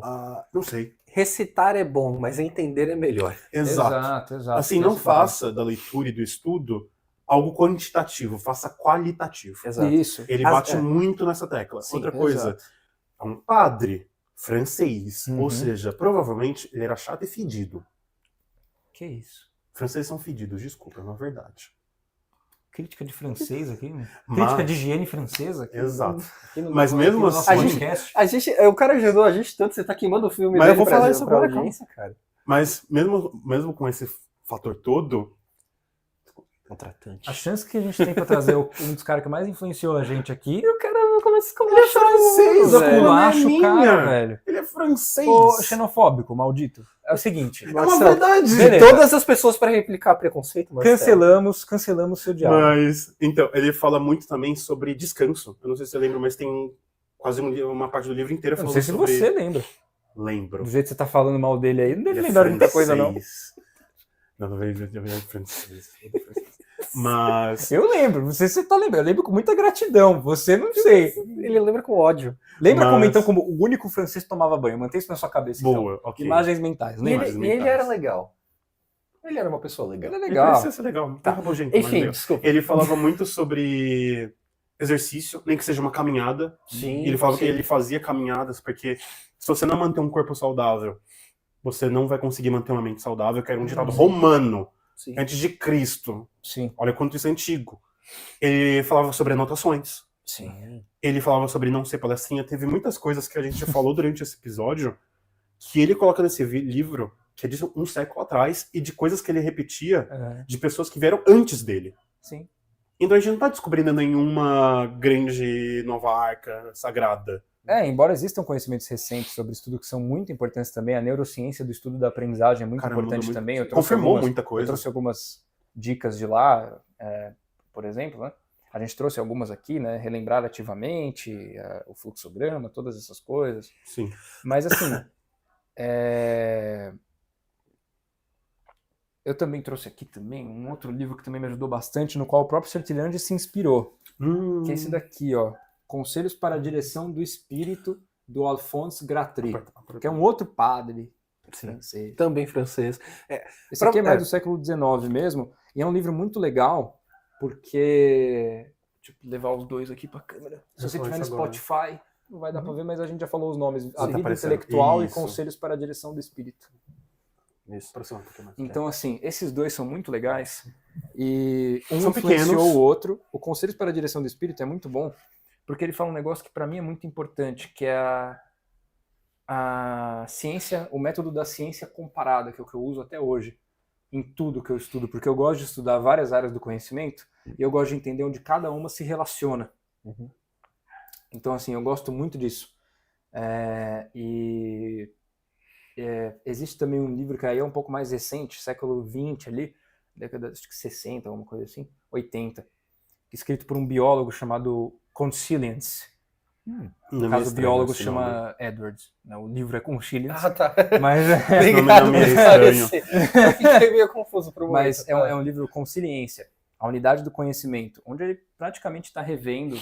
Não sei. recitar é bom, mas entender é melhor. Exato. Exato. Assim, não faça da leitura e do estudo algo quantitativo, faça qualitativo. Exato. Isso. Ele As- bate é. muito nessa tecla. Sim, Outra coisa, exato. é um padre francês, Uhum. ou seja, provavelmente ele era chato e fedido. Que isso? Franceses são fedidos, desculpa, é uma verdade. Crítica de francês aqui, né? Mas- Crítica de higiene francesa aqui. Exato. Aqui no- Mas aqui mesmo no nosso assim- podcast. O cara ajudou a gente tanto, você tá queimando o filme Mas dele eu vou falar pra- isso pra agora, audiência, cara. Mas mesmo com esse fator todo, Contratante. A chance que a gente tem pra trazer um dos caras que mais influenciou a gente aqui. E o cara começa a ele é francês, Eu a culpa não é acho o minha. cara, velho. Ele é francês. Ô, xenofóbico, maldito. É o seguinte. É uma verdade. Beleza. Todas as pessoas para replicar preconceito, Marcelo. Cancelamos seu diálogo. Mas, então, ele fala muito também sobre descanso. Eu não sei se você lembra, mas tem quase uma parte do livro inteiro Eu não falando sei se sobre... você lembra. Lembro. Do jeito que você tá falando mal dele aí, não deve Ele é lembrar de muita coisa, não. francês. Não vejo francês. Mas... Eu lembro, não sei se você tá lembrando. Eu lembro com muita gratidão. Você não sei. Ele lembra com ódio. Lembra Mas- como então como o único francês que tomava banho? Mantém isso na sua cabeça. Então. Boa, ok. Imagens mentais, E lembra? ele era legal. Ele era uma pessoa legal. Ele é Ele legal. parecia ser legal. Tá rabugento, mas Enfim, legal. desculpa. Ele falava muito sobre exercício, nem que seja uma caminhada. Sim, E ele falava sim. que ele fazia caminhadas porque se você não manter um corpo saudável, você não vai conseguir manter uma mente saudável, que era um ditado romano, Sim. antes de Cristo. Sim. Olha quanto isso é antigo. Ele falava sobre anotações. Sim. Ele falava sobre não ser palestrinha. Teve muitas coisas que a gente falou durante esse episódio que ele coloca nesse livro, que é de um século atrás, e de coisas que ele repetia É, de pessoas que vieram antes dele. sim. Então a gente não tá descobrindo nenhuma grande nova arca sagrada. Embora existam conhecimentos recentes sobre estudo que são muito importantes também, a neurociência do estudo da aprendizagem é muito Cara, muda importante muito. também. Eu trouxe Confirmou algumas- muita Eu coisa. trouxe algumas dicas de lá, por exemplo, né? A gente trouxe algumas aqui, né? Relembrar ativamente, o fluxograma, todas essas coisas. Sim. Mas assim, eu também trouxe aqui também um outro livro que também me ajudou bastante, no qual o próprio Sertilhães se inspirou. Que é esse daqui, ó. Conselhos para a Direção do Espírito, do Alphonse Gratry, que é um outro padre francês. Também francês. Esse aqui é mais do século XIX mesmo, e é um livro muito legal, porque... Deixa eu levar os dois aqui para a câmera. Se você estiver no Spotify, não vai dar para ver, mas a gente já falou os nomes. A Vida Intelectual e Conselhos para a Direção do Espírito. Isso. Então, assim, esses dois são muito legais, e um São influenciou pequenos. o outro. O Conselhos para a Direção do Espírito é muito bom, porque ele fala um negócio que para mim é muito importante, que é a ciência, o método da ciência comparada, que é o que eu uso até hoje, em tudo que eu estudo, porque eu gosto de estudar várias áreas do conhecimento, e eu gosto de entender onde cada uma se relaciona. Então, assim, eu gosto muito disso. Existe também um livro que aí é um pouco mais recente, século XX ali, década de 60, alguma coisa assim, 80, escrito por um biólogo chamado Consilience. No caso, o biólogo se chama Edwards. O livro é Consilience. Ah, tá. Mas Obrigado, nome é estranho. Eu fiquei meio confuso por um momento. Mas é um livro Consciência, a unidade do conhecimento, onde ele praticamente está revendo,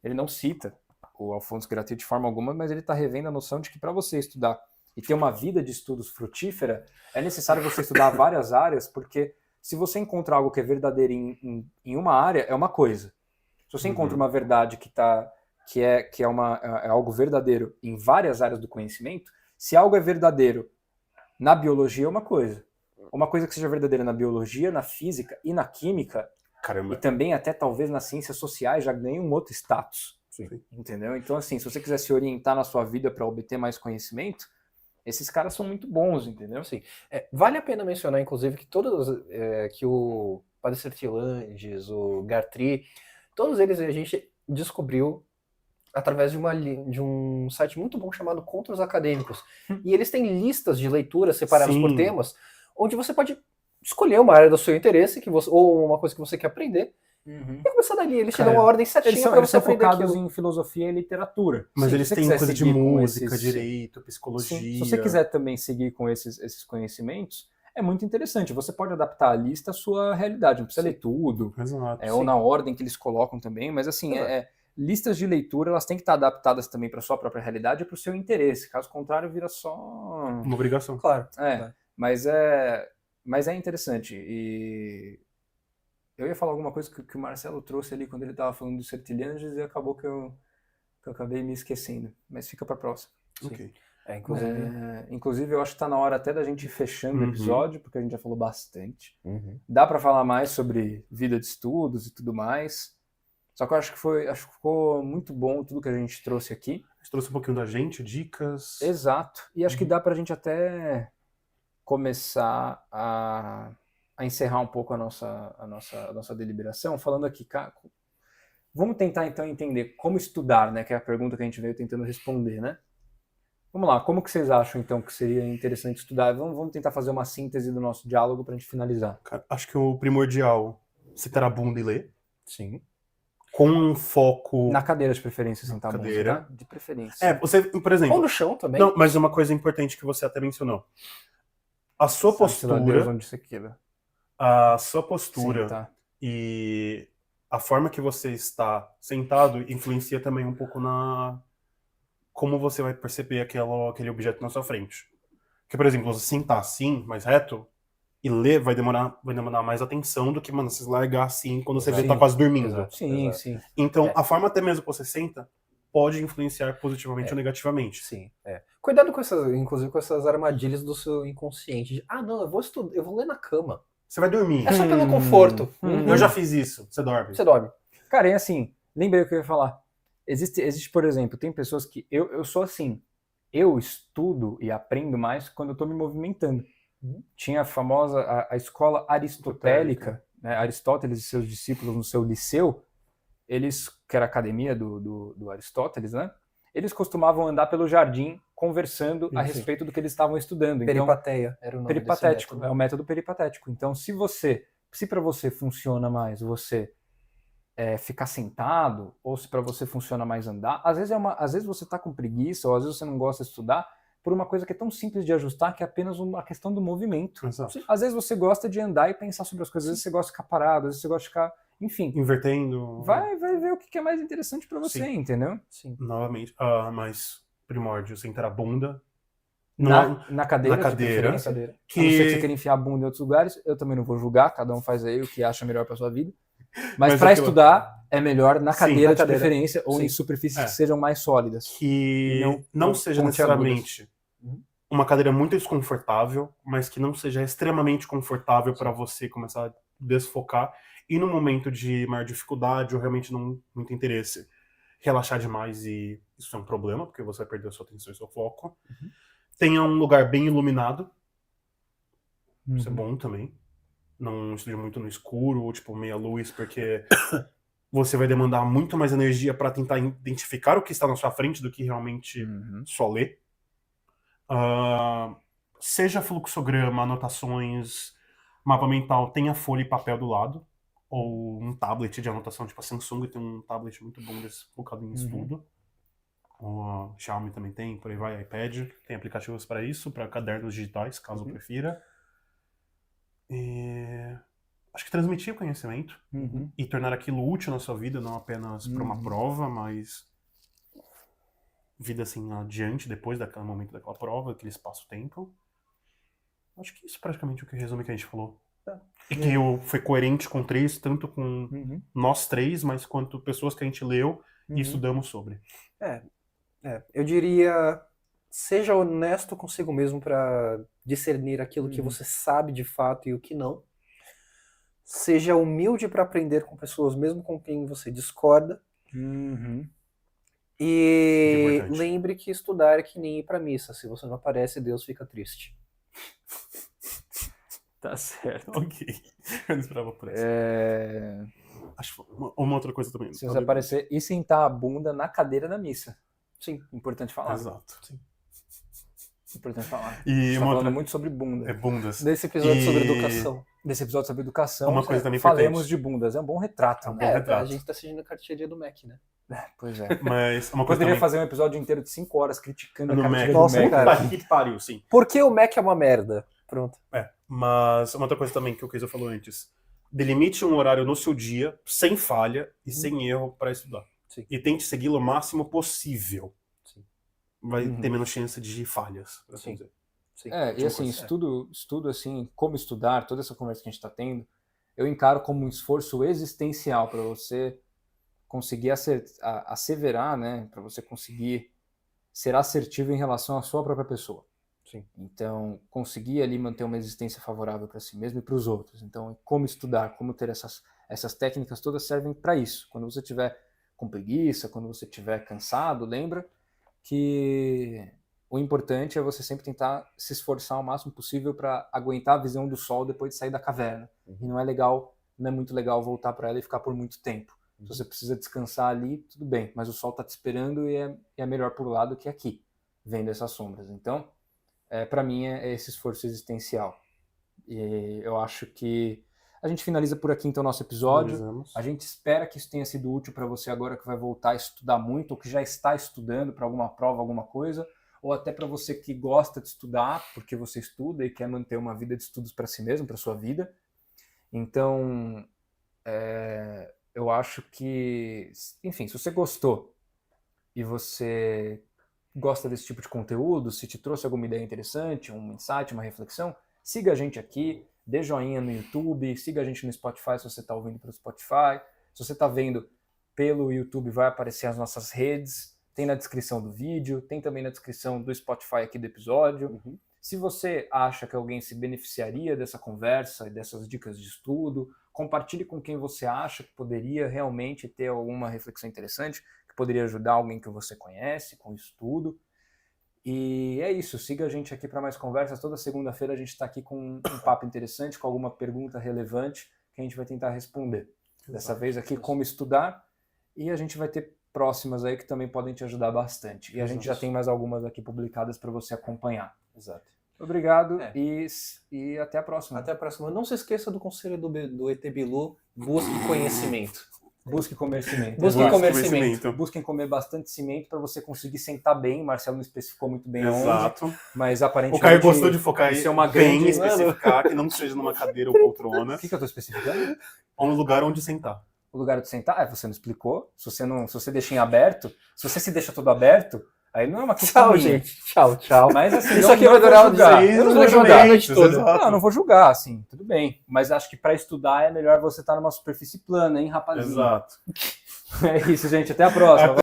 ele não cita o Alphonse Gratry de forma alguma, mas ele está revendo a noção de que para você estudar e ter uma vida de estudos frutífera, é necessário você estudar várias áreas, porque se você encontra algo que é verdadeiro em uma área, é uma coisa. Se você encontra uma verdade que é algo verdadeiro em várias áreas do conhecimento, se algo é verdadeiro na biologia, é uma coisa. Uma coisa que seja verdadeira na biologia, na física e na química, e também até talvez nas ciências sociais, já ganha um outro status. Sim. Entendeu? Então, assim, se você quiser se orientar na sua vida para obter mais conhecimento, esses caras são muito bons, entendeu? Sim. Vale a pena mencionar, inclusive, que que o Padre Sertilhães, o Gratry, todos eles a gente descobriu através de um site muito bom chamado Contos Acadêmicos. E eles têm listas de leituras separadas por temas, onde você pode escolher uma área do seu interesse, ou uma coisa que você quer aprender, e começar dali. Eles te dão uma ordem certinha para você aprender aquilo. Eles são focados em filosofia e literatura. Mas Sim, eles têm coisa de música, direito, psicologia. Sim, se você quiser também seguir com esses conhecimentos, é muito interessante. Você pode adaptar a lista à sua realidade. Não precisa ler tudo. Exato. Ou na ordem que eles colocam também. Mas assim, listas de leitura, elas têm que estar adaptadas também para a sua própria realidade e para o seu interesse. Caso contrário, vira só... Uma obrigação. Claro. Mas é interessante. E eu ia falar alguma coisa que o Marcelo trouxe ali quando ele estava falando do Sertilhães e acabou que eu acabei me esquecendo. Mas fica para a próxima. Ok. Inclusive, eu acho que está na hora até da gente ir fechando o episódio, porque a gente já falou bastante. Dá para falar mais sobre vida de estudos e tudo mais. Só que eu acho que ficou muito bom tudo que a gente trouxe aqui. A gente trouxe um pouquinho da gente, dicas. Exato. E acho que dá pra gente até começar a encerrar um pouco a nossa deliberação, falando aqui, vamos tentar então entender como estudar, né? Que é a pergunta que a gente veio tentando responder, né? Vamos lá, como que vocês acham então que seria interessante estudar? Vamos tentar fazer uma síntese do nosso diálogo pra gente finalizar. Cara, acho que o primordial, sentar a bunda e ler. Sim. Com um foco... Na cadeira de preferência, sentar a cadeira. bunda, tá? De preferência. Você, por exemplo... Ou no chão também. Não, mas uma coisa importante que você até mencionou. A sua postura... Onde você queira. A sua postura Sim, tá. e a forma que você está sentado influencia também um pouco na... como você vai perceber aquele objeto na sua frente. Porque, por exemplo, você sentar assim, mais reto, e ler vai demorar mais atenção do que, mano, você largar assim quando você vê que tá quase dormindo. Exato. Sim. Então, a forma até mesmo que você senta pode influenciar positivamente ou negativamente. Sim, Cuidado inclusive com essas armadilhas do seu inconsciente. Não, eu vou ler na cama. Você vai dormir. É só pelo conforto. Eu já fiz isso. Você dorme. Você dorme. Cara, é assim, lembrei o que eu ia falar. Existe, por exemplo, tem pessoas que... Eu sou assim, eu estudo e aprendo mais quando eu tô me movimentando. Tinha a famosa, a escola aristotélica, né? Aristóteles e seus discípulos no seu liceu, que era a academia do Aristóteles, né? Eles costumavam andar pelo jardim conversando a respeito do que eles estavam estudando. Peripateia era o nome peripatético, desse método. é o método peripatético. Então, se para você funciona mais você ficar sentado, ou se para você funciona mais andar, às vezes você está com preguiça, ou às vezes você não gosta de estudar, por uma coisa que é tão simples de ajustar, que é apenas uma questão do movimento. Exato. Às vezes você gosta de andar e pensar sobre as coisas, às vezes você gosta de ficar parado, às vezes você gosta de ficar... Enfim, Invertendo. vai ver o que é mais interessante pra você, Sim. entendeu? Sim. Novamente. Mas primórdio, sentar a bunda. Na cadeira, na cadeira, de preferência. que- A não ser que você queira enfiar a bunda em outros lugares, eu também não vou julgar, cada um faz aí o que acha melhor pra sua vida. Mas Mas pra aquilo- estudar, é melhor na Sim, cadeira na de cadeira. preferência ou Sim. em superfícies É. que sejam mais sólidas. Que E não não seja pontiagudas. necessariamente Uhum. uma cadeira muito desconfortável, mas que não seja extremamente confortável para você começar a desfocar e no momento de maior dificuldade ou realmente não muito interesse, relaxar demais e isso é um problema, porque você vai perder a sua atenção e seu foco. Uhum. Tenha um lugar bem iluminado, isso é Uhum. bom também. Não esteja muito no escuro ou tipo meia luz, porque você vai demandar muito mais energia para tentar identificar o que está na sua frente do que realmente Uhum. só ler. Seja fluxograma, anotações, mapa mental, tenha folha e papel do lado. Ou um tablet de anotação, tipo a Samsung tem um tablet muito bom desse focado em estudo. O a Xiaomi também tem, por aí vai, iPad. Tem aplicativos para isso, para cadernos digitais, caso prefira. E... acho que transmitir o conhecimento Uhum. e tornar aquilo útil na sua vida, não apenas para uma prova, mas vida assim adiante, depois daquele momento daquela prova, aquele espaço-tempo. Acho que isso é praticamente o que resume o que a gente falou. E que foi coerente com três, tanto com Uhum. nós três, mas quanto pessoas que a gente leu Uhum. e estudamos sobre. Eu diria, seja honesto consigo mesmo para discernir aquilo que você sabe de fato e o que não. Seja humilde para aprender com pessoas, mesmo com quem você discorda. Uhum. E Importante. lembre que estudar é que nem ir para missa. Se você não aparece, Deus fica triste. Tá certo. Ok. Eu não esperava por isso. Acho que uma outra coisa também. Se você aparecer e sentar a bunda na cadeira da missa. Sim. Importante falar. Exato. Importante falar. E A gente tá uma falando outra... muito sobre bunda. É bundas. Nesse episódio E- sobre educação. Nesse episódio sobre educação, Uma coisa também falemos importante. de bundas. É um bom retrato, É um né? bom retrato. A gente tá assistindo a cartilharia do Mac, né? Pois é. Mas uma coisa Poderia também... fazer um episódio inteiro de 5 horas criticando a no cartilha Mac. do Nossa, Mac. cara. Puta que pariu, sim. Por que o Mac é uma merda? Pronto. Mas uma outra coisa também que o Keisa falou antes. Delimite um horário no seu dia, sem falha e sem erro para estudar. Sim. E tente segui-lo o máximo possível. Sim. Vai ter menos chance de falhas, por assim Sim. dizer. Sim. E Última assim, coisa. estudo assim, como estudar, toda essa conversa que a gente está tendo, eu encaro como um esforço existencial para você conseguir asseverar, né, para você conseguir ser assertivo em relação à sua própria pessoa. Sim. Então, conseguir ali manter uma existência favorável para si mesmo e para os outros. Então, como estudar, como ter essas técnicas todas servem para isso. Quando você estiver com preguiça, quando você estiver cansado, lembra que o importante é você sempre tentar se esforçar o máximo possível para aguentar a visão do sol depois de sair da caverna. E não é muito legal voltar para ela e ficar por muito tempo. Se você precisa descansar ali, tudo bem, mas o sol está te esperando e é melhor por lado que aqui, vendo essas sombras. Então, para mim é esse esforço existencial. E eu acho que a gente finaliza por aqui então o nosso episódio. Finalizamos. A gente espera que isso tenha sido útil para você agora que vai voltar a estudar muito, ou que já está estudando para alguma prova, alguma coisa, ou até para você que gosta de estudar, porque você estuda e quer manter uma vida de estudos para si mesmo, para sua vida. Então, eu acho que, enfim, se você gostou e você gosta desse tipo de conteúdo, se te trouxe alguma ideia interessante, um insight, uma reflexão, siga a gente aqui, dê joinha no YouTube, siga a gente no Spotify se você está ouvindo pelo Spotify. Se você está vendo pelo YouTube, vai aparecer as nossas redes, tem na descrição do vídeo, tem também na descrição do Spotify aqui do episódio. Se você acha que alguém se beneficiaria dessa conversa e dessas dicas de estudo, compartilhe com quem você acha que poderia realmente ter alguma reflexão interessante, que poderia ajudar alguém que você conhece com isso tudo. E é isso, siga a gente aqui para mais conversas. Toda segunda-feira a gente está aqui com um papo interessante, com alguma pergunta relevante que a gente vai tentar responder. Dessa vez aqui, como estudar, e a gente vai ter próximas aí que também podem te ajudar bastante. E a gente já tem mais algumas aqui publicadas para você acompanhar. Exato. Obrigado e até a próxima. Até a próxima. Não se esqueça do conselho do ET Bilu, busque conhecimento. Busque comer cimento. Busquem Exato. comer cimento. Busquem comer bastante cimento para você conseguir sentar bem. O Marcelo não especificou muito bem aonde, Exato. mas O aparentemente... Caio gostou de focar isso é uma bem grande- especificar que não seja numa cadeira ou poltrona, O que eu estou especificando? ou um lugar onde sentar. O lugar de sentar? Você não explicou. Se você deixa em aberto, se você se deixa tudo aberto, aí não é uma questão Tchau, minha. gente. Tchau. Mas assim, Isso não, aqui não vai vou durar julgar. eu não vou Exatamente, jogar a noite toda. exato. Não, não vou julgar, assim, tudo bem. Mas acho que para estudar é melhor você estar numa superfície plana, hein, rapazinho? Exato. É isso, gente. Até a próxima.